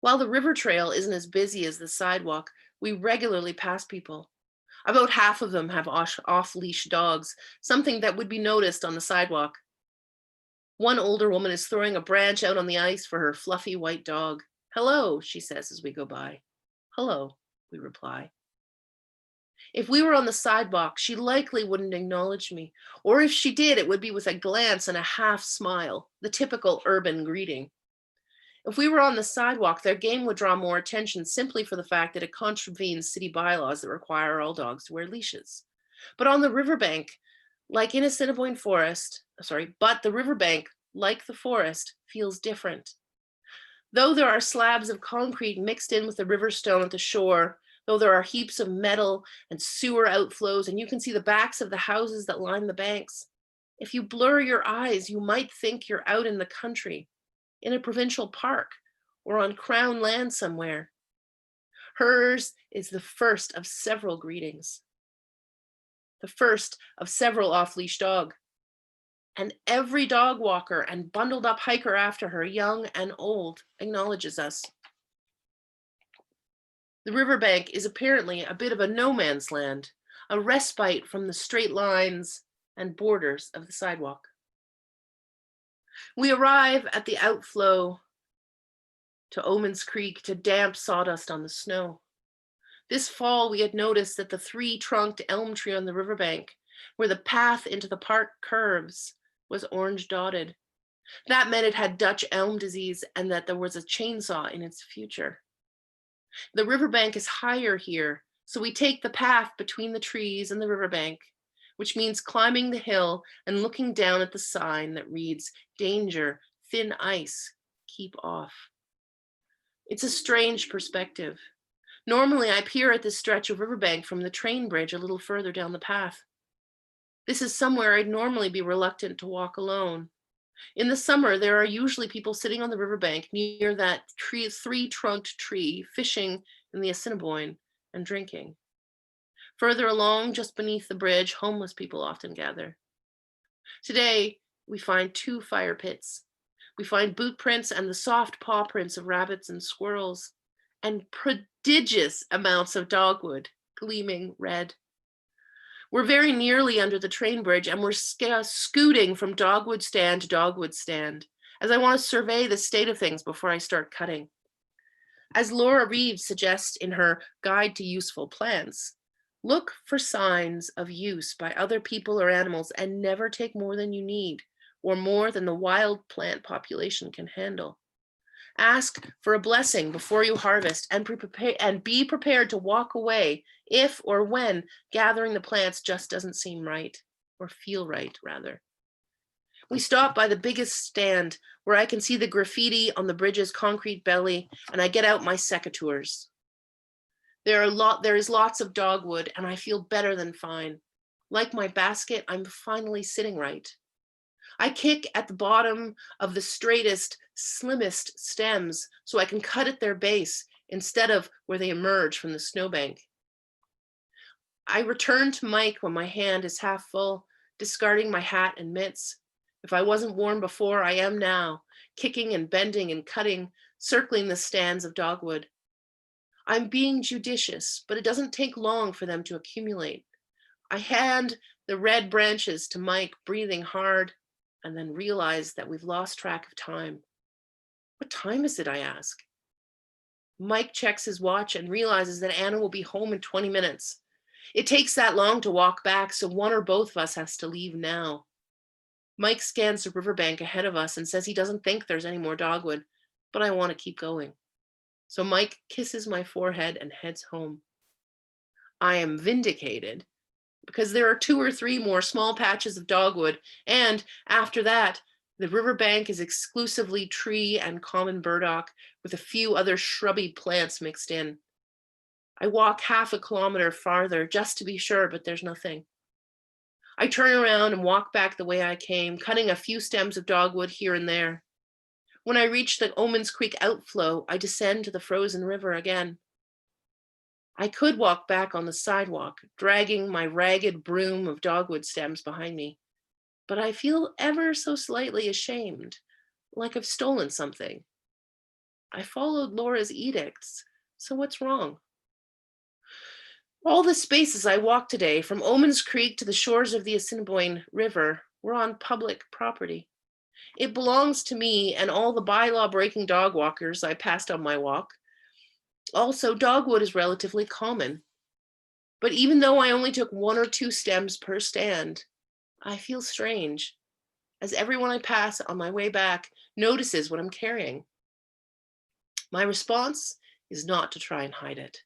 While the river trail isn't as busy as the sidewalk, we regularly pass people. About half of them have off-leash dogs, something that would be noticed on the sidewalk. One older woman is throwing a branch out on the ice for her fluffy white dog. "Hello," she says as we go by. "Hello," we reply. If we were on the sidewalk, she likely wouldn't acknowledge me, or if she did, it would be with a glance and a half smile, the typical urban greeting. If we were on the sidewalk, their game would draw more attention simply for the fact that it contravenes city bylaws that require all dogs to wear leashes. But on the riverbank, like in Assiniboine forest, but the riverbank, like the forest, feels different. Though there are slabs of concrete mixed in with the river stone at the shore, though there are heaps of metal and sewer outflows, and you can see the backs of the houses that line the banks, if you blur your eyes, you might think you're out in the country, in a provincial park, or on crown land somewhere. Hers is the first of several greetings, the first of several off-leash dog. And every dog walker and bundled up hiker after her, young and old, acknowledges us. The riverbank is apparently a bit of a no man's land, a respite from the straight lines and borders of the sidewalk. We arrive at the outflow to Omens Creek to damp sawdust on the snow. This fall, we had noticed that the three-trunked elm tree on the riverbank, where the path into the park curves, was orange dotted. That meant it had Dutch elm disease and that there was a chainsaw in its future. The riverbank is higher here, so we take the path between the trees and the riverbank, which means climbing the hill and looking down at the sign that reads, "Danger, thin ice, keep off." It's a strange perspective. Normally, I peer at this stretch of riverbank from the train bridge a little further down the path. This is somewhere I'd normally be reluctant to walk alone. In the summer, there are usually people sitting on the riverbank near that three-trunked tree, fishing in the Assiniboine and drinking. Further along, just beneath the bridge, homeless people often gather. Today, we find two fire pits. We find boot prints and the soft paw prints of rabbits and squirrels, and prodigious amounts of dogwood, gleaming red. We're very nearly under the train bridge and we're scooting from dogwood stand to dogwood stand, as I want to survey the state of things before I start cutting. As Laura Reeves suggests in her Guide to Useful Plants, look for signs of use by other people or animals and never take more than you need, or more than the wild plant population can handle. Ask for a blessing before you harvest and be prepared to walk away if or when gathering the plants just doesn't seem right, or feel right, rather. We stop by the biggest stand where I can see the graffiti on the bridge's concrete belly, and I get out my secateurs. There is lots of dogwood, and I feel better than fine. Like my basket, I'm finally sitting right. I kick at the bottom of the straightest, slimmest stems so I can cut at their base instead of where they emerge from the snowbank. I return to Mike when my hand is half full, discarding my hat and mitts. If I wasn't warm before, I am now, kicking and bending and cutting, circling the stands of dogwood. I'm being judicious, but it doesn't take long for them to accumulate. I hand the red branches to Mike, breathing hard, and then realize that we've lost track of time. What time is it? I ask. Mike checks his watch and realizes that Anna will be home in 20 minutes. It takes that long to walk back, so one or both of us has to leave now. Mike scans the riverbank ahead of us and says he doesn't think there's any more dogwood, but I want to keep going. So Mike kisses my forehead and heads home. I am vindicated because there are 2 or 3 more small patches of dogwood, and after that, the riverbank is exclusively tree and common burdock with a few other shrubby plants mixed in. I walk half a kilometer farther just to be sure, but there's nothing. I turn around and walk back the way I came, cutting a few stems of dogwood here and there. When I reach the Omens Creek outflow, I descend to the frozen river again. I could walk back on the sidewalk, dragging my ragged broom of dogwood stems behind me, but I feel ever so slightly ashamed, like I've stolen something. I followed Laura's edicts, so what's wrong? All the spaces I walked today, from Omens Creek to the shores of the Assiniboine River, were on public property. It belongs to me and all the bylaw-breaking dog walkers I passed on my walk. Also, dogwood is relatively common. But even though I only took 1 or 2 stems per stand, I feel strange, as everyone I pass on my way back notices what I'm carrying. My response is not to try and hide it.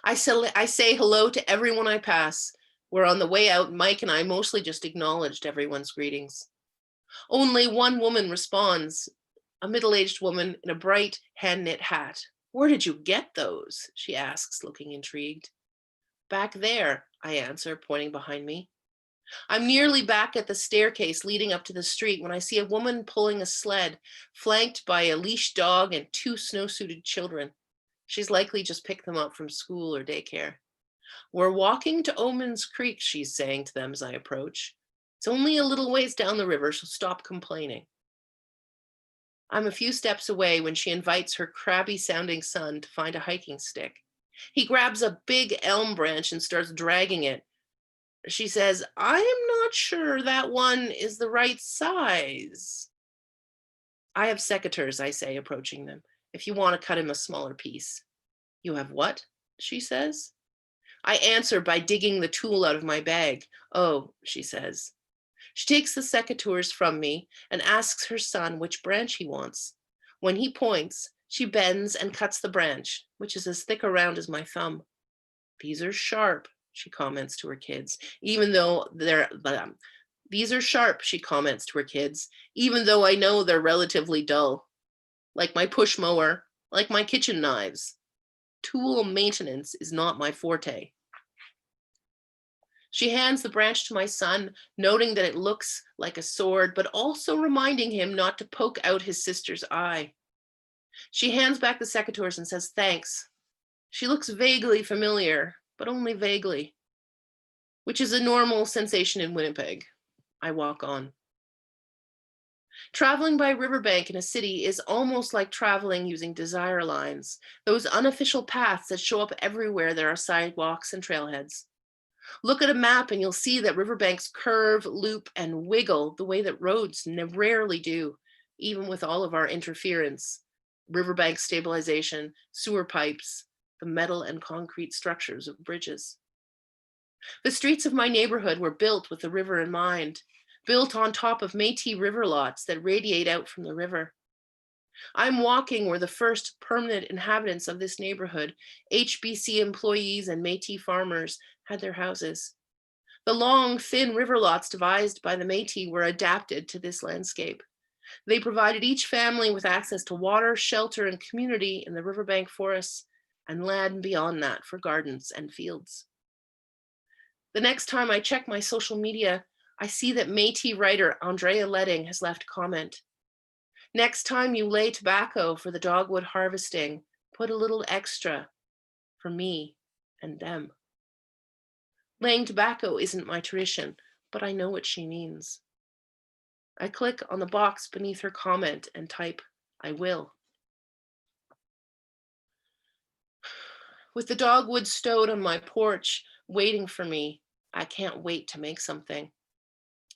I say hello to everyone I pass, where on the way out, Mike and I mostly just acknowledged everyone's greetings. Only one woman responds, a middle-aged woman in a bright hand-knit hat. "Where did you get those?" she asks, looking intrigued. "Back there," I answer, pointing behind me. I'm nearly back at the staircase leading up to the street when I see a woman pulling a sled, flanked by a leashed dog and 2 snowsuited children. She's likely just picked them up from school or daycare. "We're walking to Omens Creek," she's saying to them as I approach. "It's only a little ways down the river, so stop complaining." I'm a few steps away when she invites her crabby-sounding son to find a hiking stick. He grabs a big elm branch and starts dragging it. She says, "I am not sure that one is the right size." "I have secateurs," I say, approaching them, "if you want to cut him a smaller piece." "You have what?" she says. I answer by digging the tool out of my bag. "Oh," she says. She takes the secateurs from me and asks her son which branch he wants. When he points, she bends and cuts the branch, which is as thick around as my thumb. "These are sharp," she comments to her kids, "These are sharp," she comments to her kids, "even though I know they're relatively dull. Like my push mower, like my kitchen knives. Tool maintenance is not my forte." She hands the branch to my son, noting that it looks like a sword, but also reminding him not to poke out his sister's eye. She hands back the secateurs and says thanks. She looks vaguely familiar, but only vaguely, which is a normal sensation in Winnipeg. I walk on. Traveling by riverbank in a city is almost like traveling using desire lines, those unofficial paths that show up everywhere there are sidewalks and trailheads. Look at a map and you'll see that riverbanks curve, loop, and wiggle the way that roads rarely do, even with all of our interference, riverbank stabilization, sewer pipes, the metal and concrete structures of bridges. The streets of my neighborhood were built with the river in mind, built on top of Métis river lots that radiate out from the river. I'm walking where the first permanent inhabitants of this neighborhood, HBC employees and Métis farmers, had their houses. The long, thin river lots devised by the Métis were adapted to this landscape. They provided each family with access to water, shelter, and community in the riverbank forests, and land beyond that for gardens and fields. The next time I check my social media, I see that Métis writer Andrea Ledding has left a comment. "Next time you lay tobacco for the dogwood harvesting, put a little extra for me and them." Laying tobacco isn't my tradition, but I know what she means. I click on the box beneath her comment and type, "I will." With the dogwood stowed on my porch, waiting for me, I can't wait to make something.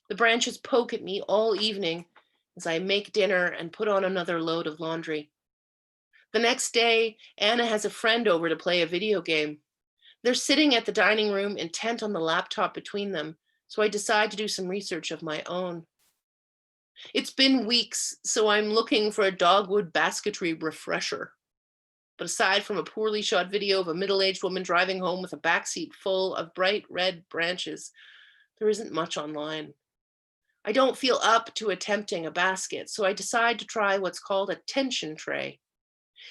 The branches poke at me all evening as I make dinner and put on another load of laundry. The next day, Anna has a friend over to play a video game. They're sitting at the dining room, intent on the laptop between them, so I decide to do some research of my own. It's been weeks, so I'm looking for a dogwood basketry refresher. But aside from a poorly shot video of a middle-aged woman driving home with a backseat full of bright red branches, there isn't much online. I don't feel up to attempting a basket, so I decide to try what's called a tension tray.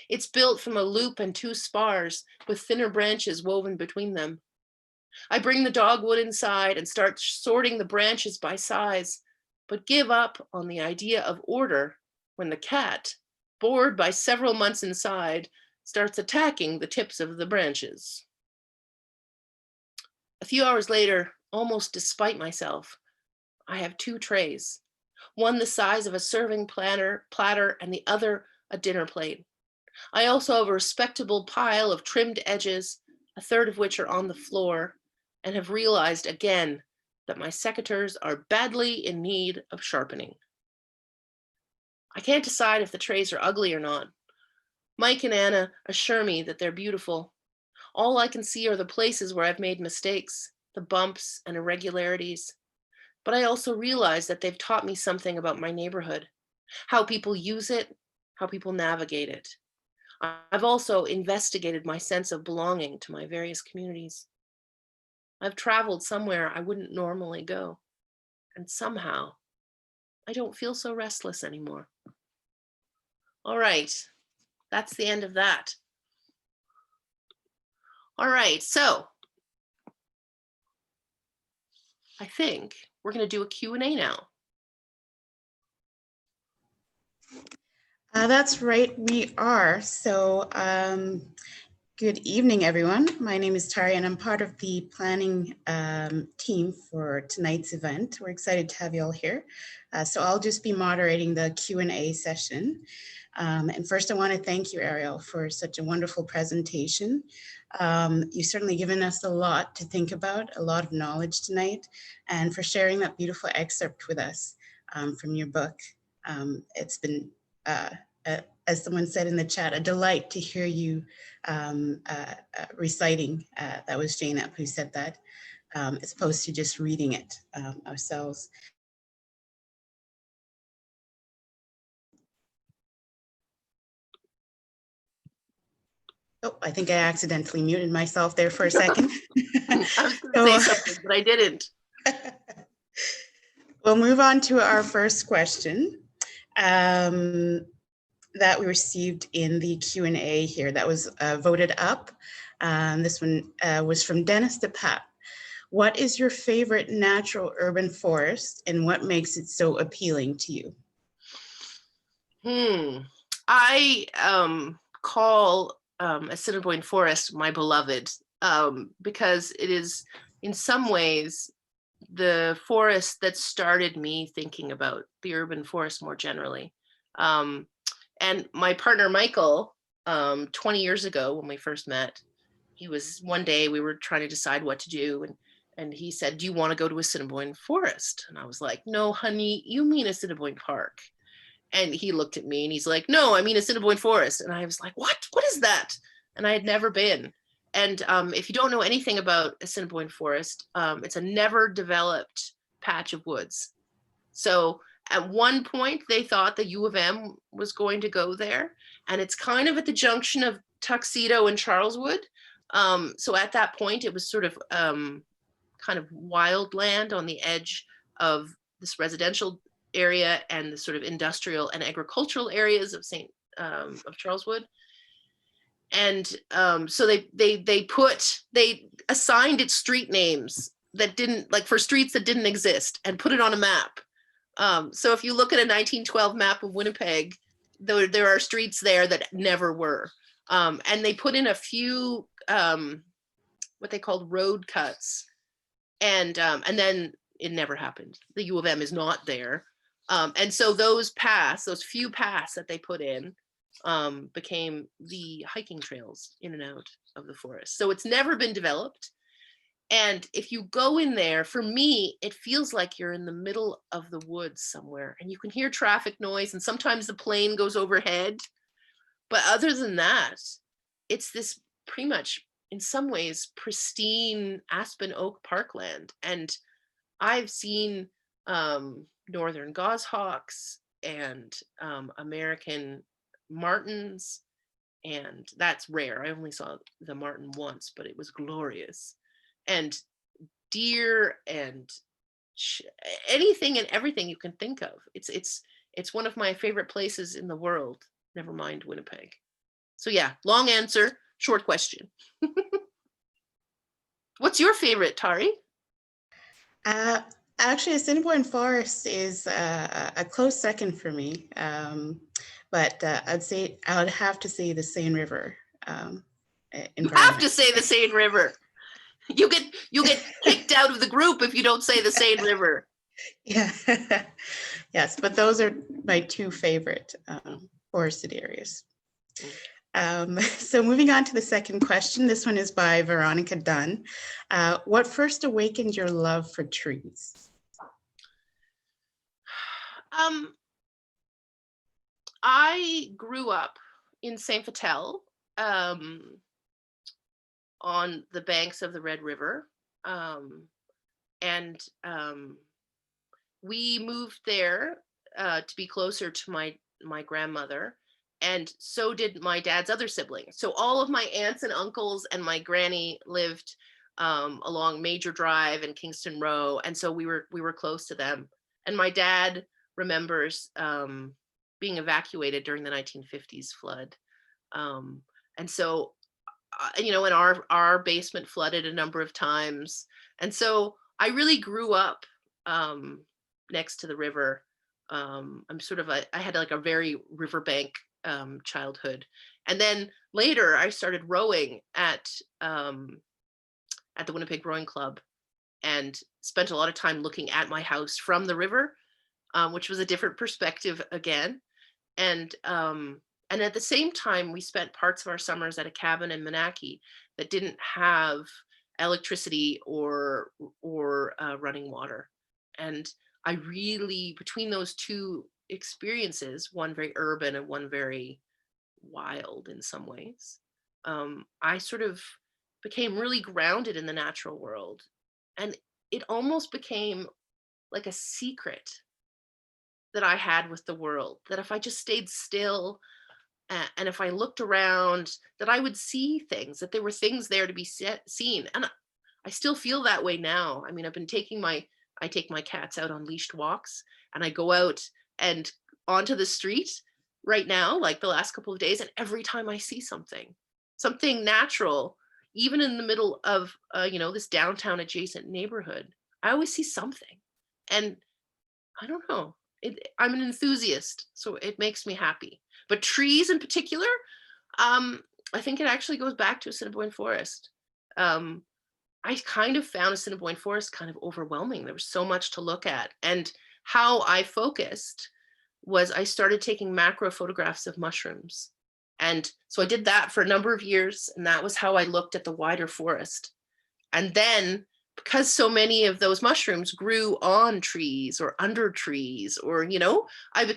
It's built from a loop and two spars with thinner branches woven between them. I bring the dogwood inside and start sorting the branches by size, but give up on the idea of order when the cat, bored by several months inside, starts attacking the tips of the branches. A few hours later, almost despite myself, I have two trays, one the size of a serving platter and the other a dinner plate. I also have a respectable pile of trimmed edges, a third of which are on the floor, and have realized again that my secateurs are badly in need of sharpening. I can't decide if the trays are ugly or not. Mike and Anna assure me that they're beautiful. All I can see are the places where I've made mistakes, the bumps and irregularities. But I also realize that they've taught me something about my neighborhood, how people use it, how people navigate it. I've also investigated my sense of belonging to my various communities. I've traveled somewhere I wouldn't normally go, and somehow I don't feel so restless anymore. All right, that's the end of that. All right, so I think we're going to do a Q&A now. That's right, we are. So good evening, everyone. My name is Tari, and I'm part of the planning team for tonight's event. We're excited to have you all here. So I'll just be moderating the Q&A session. And first, I want to thank you, Ariel, for such a wonderful presentation. You've certainly given us a lot to think about, a lot of knowledge tonight, and for sharing that beautiful excerpt with us from your book. It's been as someone said in the chat, a delight to hear you reciting. That was Jane Epp who said that, as opposed to just reading it ourselves. Oh, I think I accidentally muted myself there for a second. I was going to say something, but I didn't. We'll move on to our first question. That we received in the Q&A here that was voted up. This one was from Dennis DePat. What is your favorite natural urban forest and what makes it so appealing to you? I call Assiniboine Forest my beloved because it is in some ways the forest that started me thinking about the urban forest more generally. And my partner, Michael, 20 years ago when we first met, one day we were trying to decide what to do. And he said, do you want to go to Assiniboine Forest? And I was like, no, honey, you mean Assiniboine Park. And he looked at me and he's like, no, I mean Assiniboine Forest. And I was like, what is that? And I had never been. And if you don't know anything about Assiniboine Forest, it's a never developed patch of woods. So at one point, they thought the U of M was going to go there, and it's kind of at the junction of Tuxedo and Charleswood. So at that point, it was sort of kind of wild land on the edge of this residential area and the sort of industrial and agricultural areas of Charleswood. And so they assigned it street names that didn't, like for streets that didn't exist, and put it on a map. So if you look at a 1912 map of Winnipeg, there are streets there that never were. And they put in a few, what they called road cuts. And then it never happened. The U of M is not there. And so those few paths that they put in became the hiking trails in and out of the forest. So it's never been developed. And if you go in there, for me, it feels like you're in the middle of the woods somewhere, and you can hear traffic noise, and sometimes the plane goes overhead. But other than that, it's this pretty much, in some ways, pristine aspen oak parkland. And I've seen northern goshawks and American martins, and that's rare. I only saw the martin once, but it was glorious. And deer and anything and everything you can think of. It's one of my favorite places in the world, never mind Winnipeg. So yeah, long answer, short question. What's your favorite, Tari? Actually, Assiniboine Forest is a close second for me, but I would have to say the Seine River. You have to say the Seine River. You get kicked out of the group if you don't say the Seine River. Yeah, yes, but those are my two favorite forested areas. So moving on to the second question, this one is by Veronica Dunn. What first awakened your love for trees? I grew up in Saint Vital, on the banks of the Red River, and we moved there to be closer to my grandmother, and so did my dad's other siblings. So all of my aunts and uncles and my granny lived along Major Drive and Kingston Row, and so we were close to them. And my dad remembers being evacuated during the 1950s flood, and so and our basement flooded a number of times, and so I really grew up next to the river. I had like a very riverbank childhood, and then later I started rowing at the Winnipeg Rowing Club, and spent a lot of time looking at my house from the river, which was a different perspective again. And at the same time, we spent parts of our summers at a cabin in Monackey that didn't have electricity or running water. And I really, between those two experiences, one very urban and one very wild in some ways, I sort of became really grounded in the natural world. And it almost became like a secret that I had with the world, that if I just stayed still, and if I looked around, that I would see things, that there were things there to be seen. And I still feel that way now. I mean, I take my cats out on leashed walks, and I go out and onto the street right now, like the last couple of days, and every time I see something natural, even in the middle of this downtown adjacent neighborhood, I always see something. And I don't know, I'm an enthusiast, so it makes me happy. But trees in particular, I think it actually goes back to Assiniboine Forest. I kind of found Assiniboine Forest kind of overwhelming. There was so much to look at. And how I focused was I started taking macro photographs of mushrooms. And so I did that for a number of years, and that was how I looked at the wider forest. And then, because so many of those mushrooms grew on trees or under trees, or, I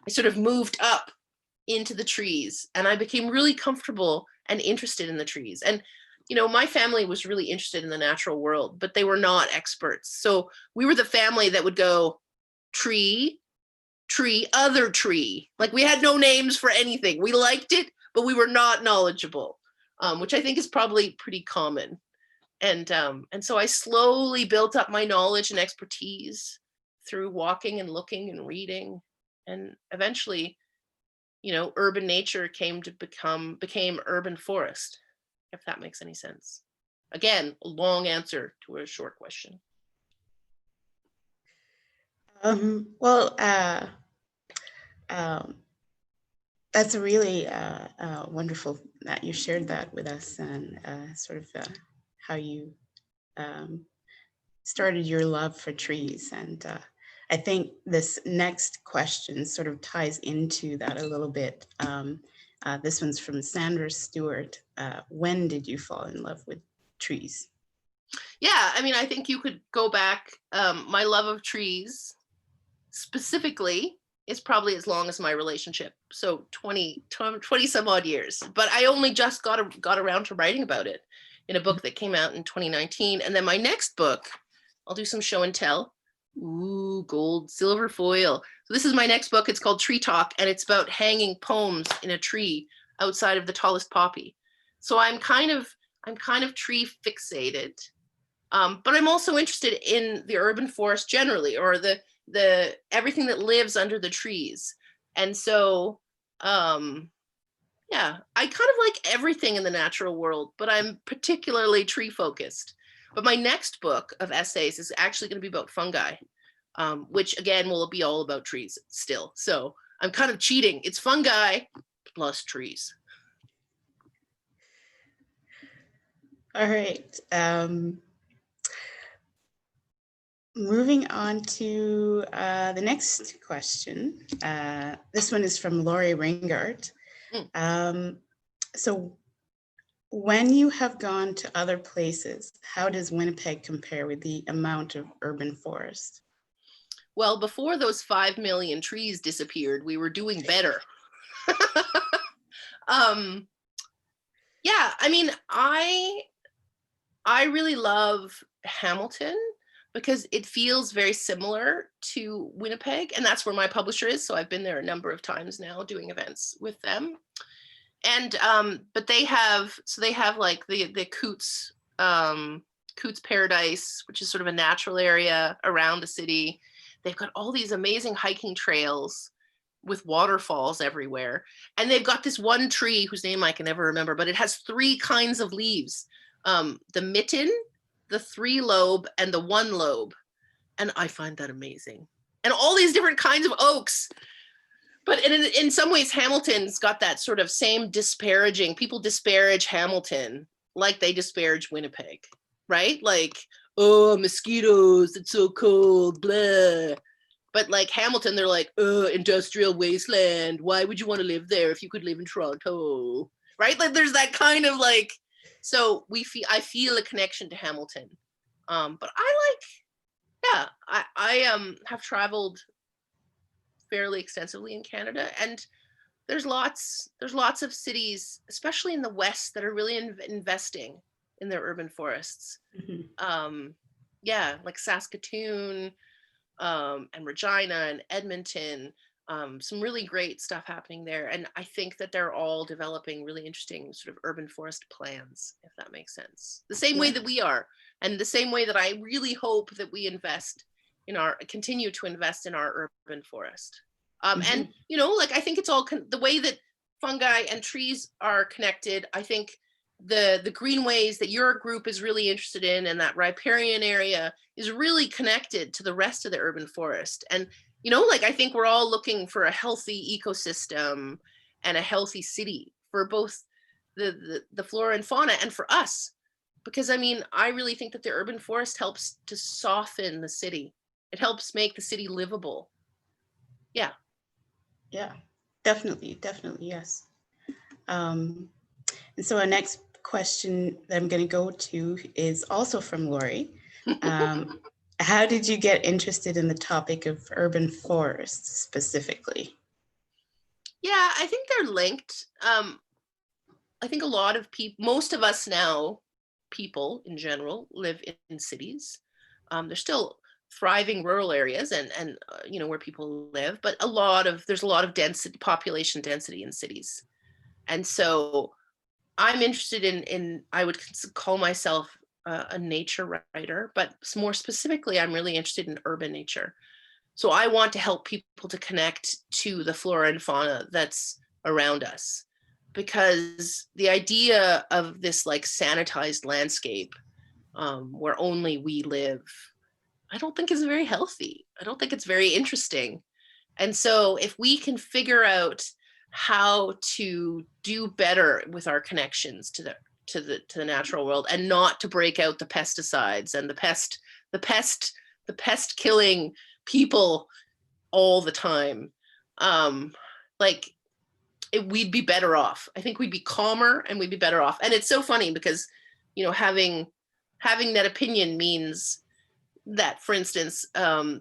sort of moved up into the trees, and I became really comfortable and interested in the trees. And, my family was really interested in the natural world, but they were not experts. So we were the family that would go tree, other tree. Like, we had no names for anything. We liked it, but we were not knowledgeable, which I think is probably pretty common. And so I slowly built up my knowledge and expertise through walking and looking and reading. And eventually, urban nature became urban forest, if that makes any sense. Again, a long answer to a short question. That's really wonderful that you shared that with us, and how you started your love for trees. And I think this next question sort of ties into that a little bit. This one's from Sandra Stewart. When did you fall in love with trees? Yeah, I mean, I think you could go back. My love of trees specifically is probably as long as my relationship. So 20 some odd years. But I only just got around to writing about it in a book that came out in 2019. And then my next book, I'll do some show and tell. Ooh, gold, silver foil. So this is my next book. It's called Tree Talk, and it's about hanging poems in a tree outside of the tallest poppy. So I'm kind of tree fixated, but I'm also interested in the urban forest generally, or the everything that lives under the trees. And so, yeah, I kind of like everything in the natural world, but I'm particularly tree focused. But my next book of essays is actually going to be about fungi, which again will be all about trees still. So I'm kind of cheating. It's fungi plus trees. All right. Moving on to the next question. This one is from Laurie Ringart. So when you have gone to other places, how does Winnipeg compare with the amount of urban forest? Well, before those 5 million trees disappeared, we were doing better. Yeah, I mean, I really love Hamilton because it feels very similar to Winnipeg, and that's where my publisher is. So I've been there a number of times now doing events with them. And but they have like the Coots Paradise, which is sort of a natural area around the city. They've got all these amazing hiking trails with waterfalls everywhere. And they've got this one tree whose name I can never remember, but it has 3 kinds of leaves. The mitten, the 3-lobe, and the 1-lobe. And I find that amazing. And all these different kinds of oaks. But in some ways, Hamilton's got that sort of same disparaging. People disparage Hamilton like they disparage Winnipeg, right? Like, oh, mosquitoes, it's so cold, blah. But like Hamilton, they're like, oh, industrial wasteland. Why would you want to live there if you could live in Toronto, right? Like there's that kind of like, so I feel a connection to Hamilton. But I have traveled fairly extensively in Canada, and there's lots of cities, especially in the West, that are really investing in their urban forests. Mm-hmm. Yeah, like Saskatoon, and Regina and Edmonton, some really great stuff happening there. And I think that they're all developing really interesting sort of urban forest plans, if that makes sense. The same way that we are, and the same way that I really hope that we continue to invest in our urban forest. And, you know, like I think it's all the way that fungi and trees are connected. I think the greenways that your group is really interested in, and that riparian area is really connected to the rest of the urban forest. And, you know, like I think we're all looking for a healthy ecosystem and a healthy city for both the flora and fauna and for us. Because I mean, I really think that the urban forest helps to soften the city. It helps make the city livable. Yeah. Yeah, definitely, yes. And so our next question that I'm going to go to is also from Lori. How did you get interested in the topic of urban forests specifically? Yeah, I think they're linked. I think a lot of people, most of us now, people in general, live in cities. There's still thriving rural areas and you know, where people live, but there's a lot of density, population density in cities. And so I'm interested in I would call myself a nature writer, but more specifically, I'm really interested in urban nature. So I want to help people to connect to the flora and fauna that's around us, because the idea of this like sanitized landscape where only we live, I don't think is very healthy. I don't think it's very interesting. And so if we can figure out how to do better with our connections to the natural world, and not to break out the pesticides and the pest killing people all the time, like we'd be better off. I think we'd be calmer and we'd be better off. And it's so funny because, you know, having that opinion means that, for instance,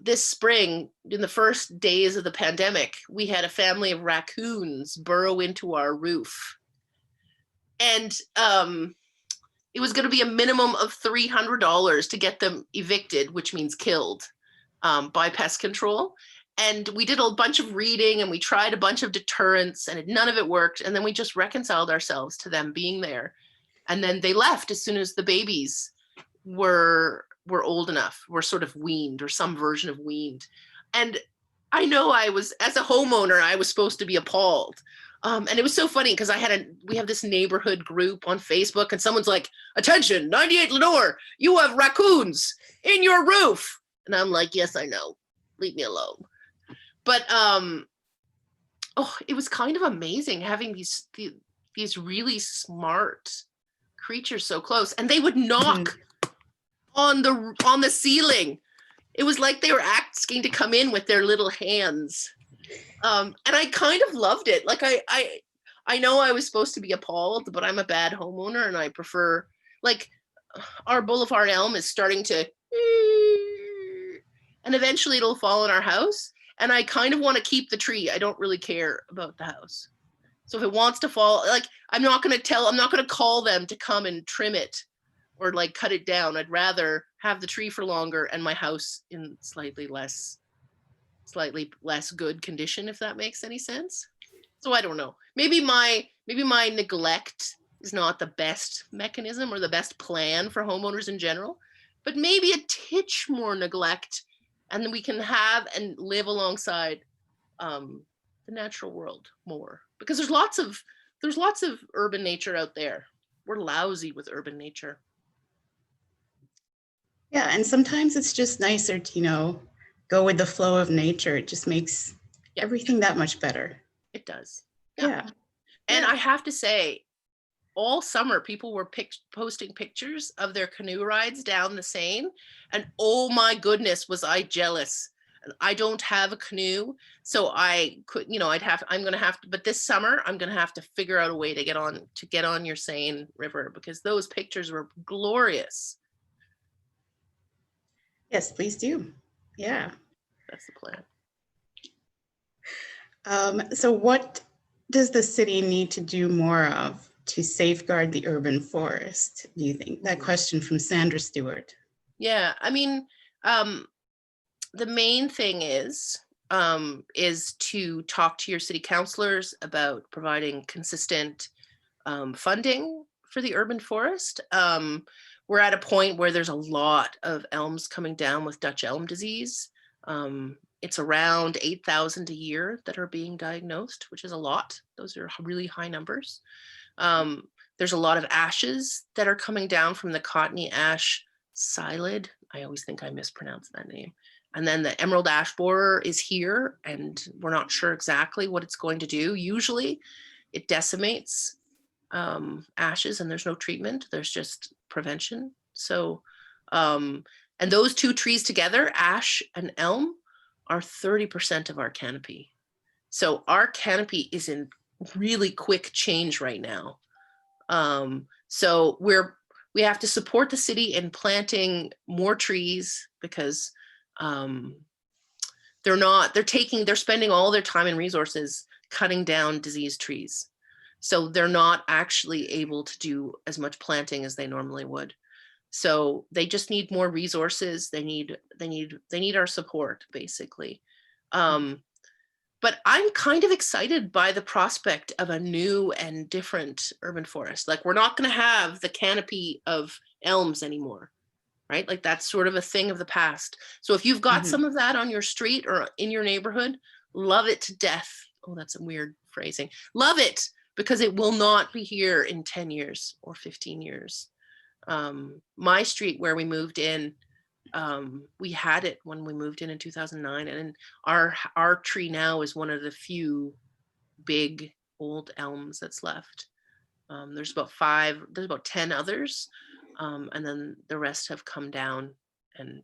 this spring, in the first days of the pandemic, we had a family of raccoons burrow into our roof. And it was going to be a minimum of $300 to get them evicted, which means killed, by pest control. And we did a bunch of reading and we tried a bunch of deterrents and none of it worked. And then we just reconciled ourselves to them being there. And then they left as soon as the babies were old enough, were sort of weaned or some version of weaned. And I know as a homeowner, I was supposed to be appalled. And it was so funny because we have this neighborhood group on Facebook and someone's like, attention, 98 Lenore, you have raccoons in your roof. And I'm like, yes, I know, leave me alone. But it was kind of amazing having these really smart creatures so close, and they would knock on the ceiling. It was like they were asking to come in with their little hands. And I kind of loved it. Like I know I was supposed to be appalled, but I'm a bad homeowner and I prefer, like, our boulevard elm is starting to, and eventually it'll fall in our house. And I kind of want to keep the tree. I don't really care about the house. So if it wants to fall, like, I'm not going to call them to come and trim it or like cut it down. I'd rather have the tree for longer and my house in slightly less good condition, if that makes any sense. So I don't know. Maybe my neglect is not the best mechanism or the best plan for homeowners in general, but maybe a titch more neglect, and then we can have and live alongside the natural world more, because there's lots of urban nature out there. We're lousy with urban nature. Yeah, and sometimes it's just nicer to, go with the flow of nature. It just makes everything that much better. It does. Yeah. And I have to say, all summer people were posting pictures of their canoe rides down the Seine, and oh my goodness, was I jealous. I don't have a canoe, so I could, but this summer I'm gonna have to figure out a way to get on your Seine River, because those pictures were glorious. Yes, please do. Yeah. That's the plan. So what does the city need to do more of to safeguard the urban forest, do you think? That question from Sandra Stewart. Yeah, I mean, the main thing is to talk to your city councilors about providing consistent funding for the urban forest. We're at a point where there's a lot of elms coming down with Dutch elm disease. It's around 8,000 a year that are being diagnosed, which is a lot. Those are really high numbers. There's a lot of ashes that are coming down from the cottony ash psyllid. I always think I mispronounce that name. And then the emerald ash borer is here, and we're not sure exactly what it's going to do. Usually it decimates ashes and there's no treatment. There's just prevention. So, and those two trees together, ash and elm, are 30% of our canopy. So our canopy is in really quick change right now. So we have to support the city in planting more trees, because they're spending all their time and resources cutting down diseased trees. So they're not actually able to do as much planting as they normally would. So they just need more resources. They need our support, basically. But I'm kind of excited by the prospect of a new and different urban forest. Like, we're not going to have the canopy of elms anymore, right? Like, that's sort of a thing of the past. So if you've got some of that on your street or in your neighborhood, love it to death. Oh, that's some weird phrasing. Love it, because it will not be here in 10 years or 15 years. My street where we moved in, we had it when we moved in 2009, and our tree now is one of the few big old elms that's left. There's about 10 others, and then the rest have come down, and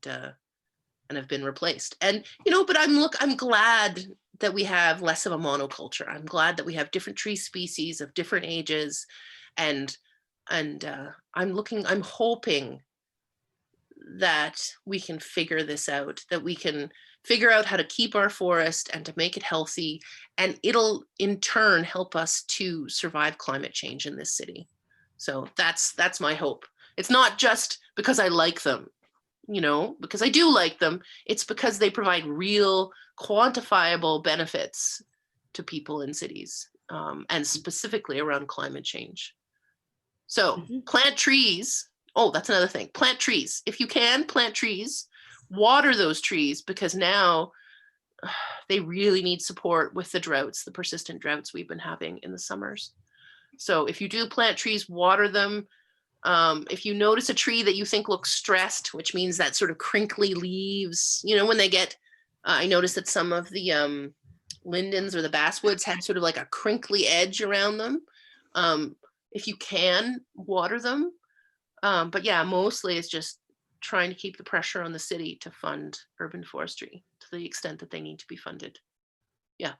and have been replaced. And, you know, but I'm glad that we have less of a monoculture. I'm glad that we have different tree species of different ages. And I'm hoping that we can figure this out, that we can figure out how to keep our forest and to make it healthy. And it'll in turn help us to survive climate change in this city. So that's my hope. It's not just because I like them, you know, because I do like them. It's because they provide real quantifiable benefits to people in cities, and specifically around climate change. So plant trees. Oh, that's another thing. Plant trees. If you can, plant trees. Water those trees, because now they really need support with the droughts, the persistent droughts we've been having in the summers. So if you do plant trees, water them. If you notice a tree that you think looks stressed, which means that sort of crinkly leaves, you know, when they get, I noticed that some of the lindens or the basswoods had sort of like a crinkly edge around them. If you can, water them. But yeah, mostly it's just trying to keep the pressure on the city to fund urban forestry to the extent that they need to be funded. Yeah.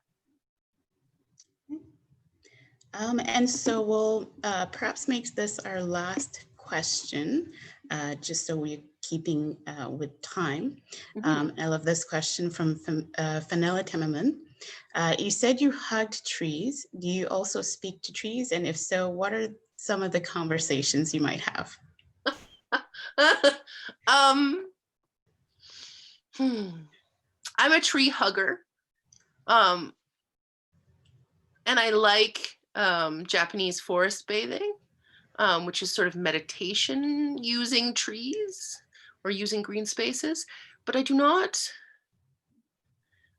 And so we'll perhaps make this our last question, just so we're keeping with time. I love this question from Fenella Timmerman. You said you hugged trees. Do you also speak to trees? And if so, what are some of the conversations you might have? I'm a tree hugger. And I like Japanese forest bathing, which is sort of meditation using trees or using green spaces. But I do not,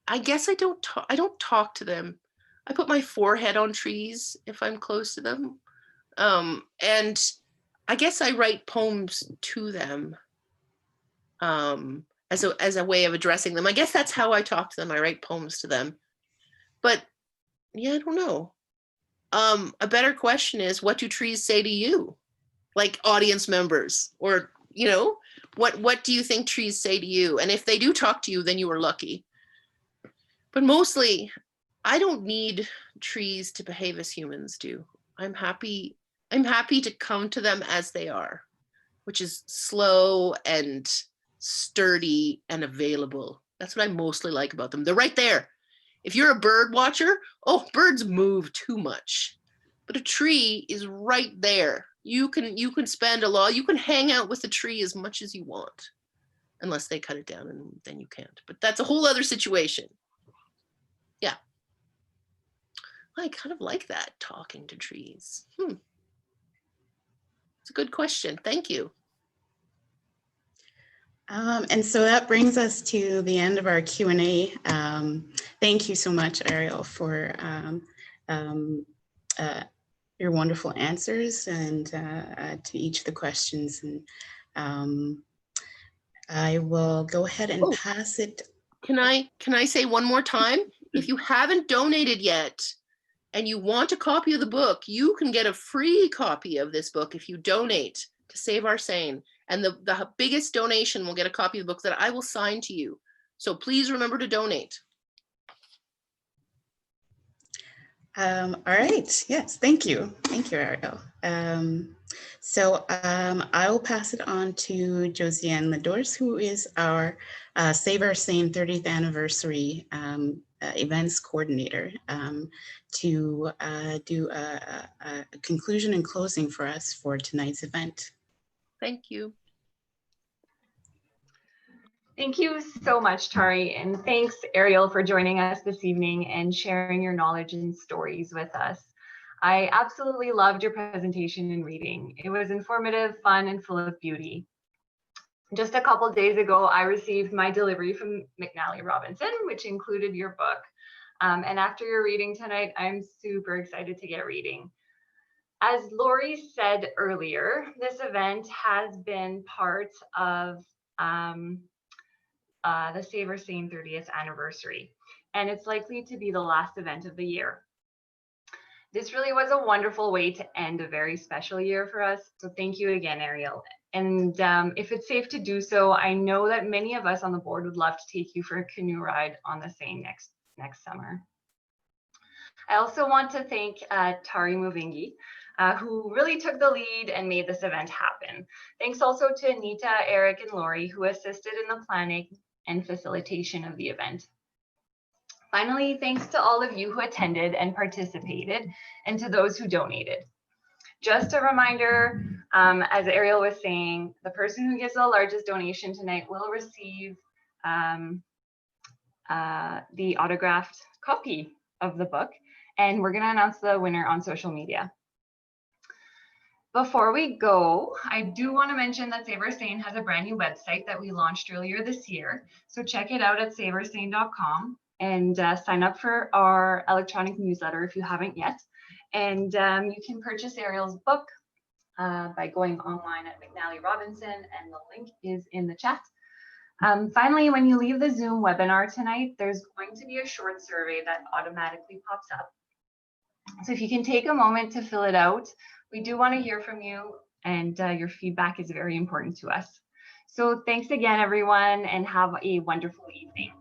I guess I don't talk to them. I put my forehead on trees if I'm close to them. And I guess I write poems to them as a way of addressing them. I guess that's how I talk to them. I write poems to them. But yeah, I don't know. A better question is, what do trees say to you? Like audience members, or, you know, what do you think trees say to you? And if they do talk to you, then you are lucky. But mostly, I don't need trees to behave as humans do. I'm happy to come to them as they are, which is slow and sturdy and available. That's what I mostly like about them. They're right there. If you're a bird watcher, oh, birds move too much. But a tree is right there. You can spend you can hang out with the tree as much as you want, unless they cut it down, and then you can't. But that's a whole other situation. Yeah. I kind of like that, talking to trees. It's a good question. Thank you. And so that brings us to the end of our Q&A. Thank you so much, Ariel, for your wonderful answers and to each of the questions. And I will go ahead and pass it. Can I say one more time? If you haven't donated yet and you want a copy of the book, you can get a free copy of this book if you donate to Save Our Seine. And the biggest donation will get a copy of the book that I will sign to you. So please remember to donate. All right. Yes. Thank you. Thank you, Ariel. So I will pass it on to Josiane Ladors, who is our Save Our Seine 30th anniversary events coordinator, to do a conclusion and closing for us for tonight's event. Thank you. Thank you so much, Tari, and thanks, Ariel, for joining us this evening and sharing your knowledge and stories with us. I absolutely loved your presentation and reading. It was informative, fun, and full of beauty. Just a couple days ago, I received my delivery from McNally Robinson, which included your book. And after your reading tonight, I'm super excited to get reading. As Lori said earlier, this event has been part of the Save Our Seine 30th anniversary, and it's likely to be the last event of the year. This really was a wonderful way to end a very special year for us. So thank you again, Ariel. And if it's safe to do so, I know that many of us on the board would love to take you for a canoe ride on the Seine next summer. I also want to thank Tari Muvingi, who really took the lead and made this event happen. Thanks also to Anita, Eric, and Lori, who assisted in the planning and facilitation of the event. Finally, thanks to all of you who attended and participated, and to those who donated. Just a reminder, as Ariel was saying, the person who gives the largest donation tonight will receive the autographed copy of the book, and we're going to announce the winner on social media. Before we go, I do want to mention that Savor Seine has a brand new website that we launched earlier this year. So check it out at savorseine.com and sign up for our electronic newsletter if you haven't yet. And you can purchase Ariel's book by going online at McNally Robinson, and the link is in the chat. Finally, when you leave the Zoom webinar tonight, there's going to be a short survey that automatically pops up. So if you can take a moment to fill it out, we do want to hear from you, and your feedback is very important to us. So thanks again, everyone, and have a wonderful evening.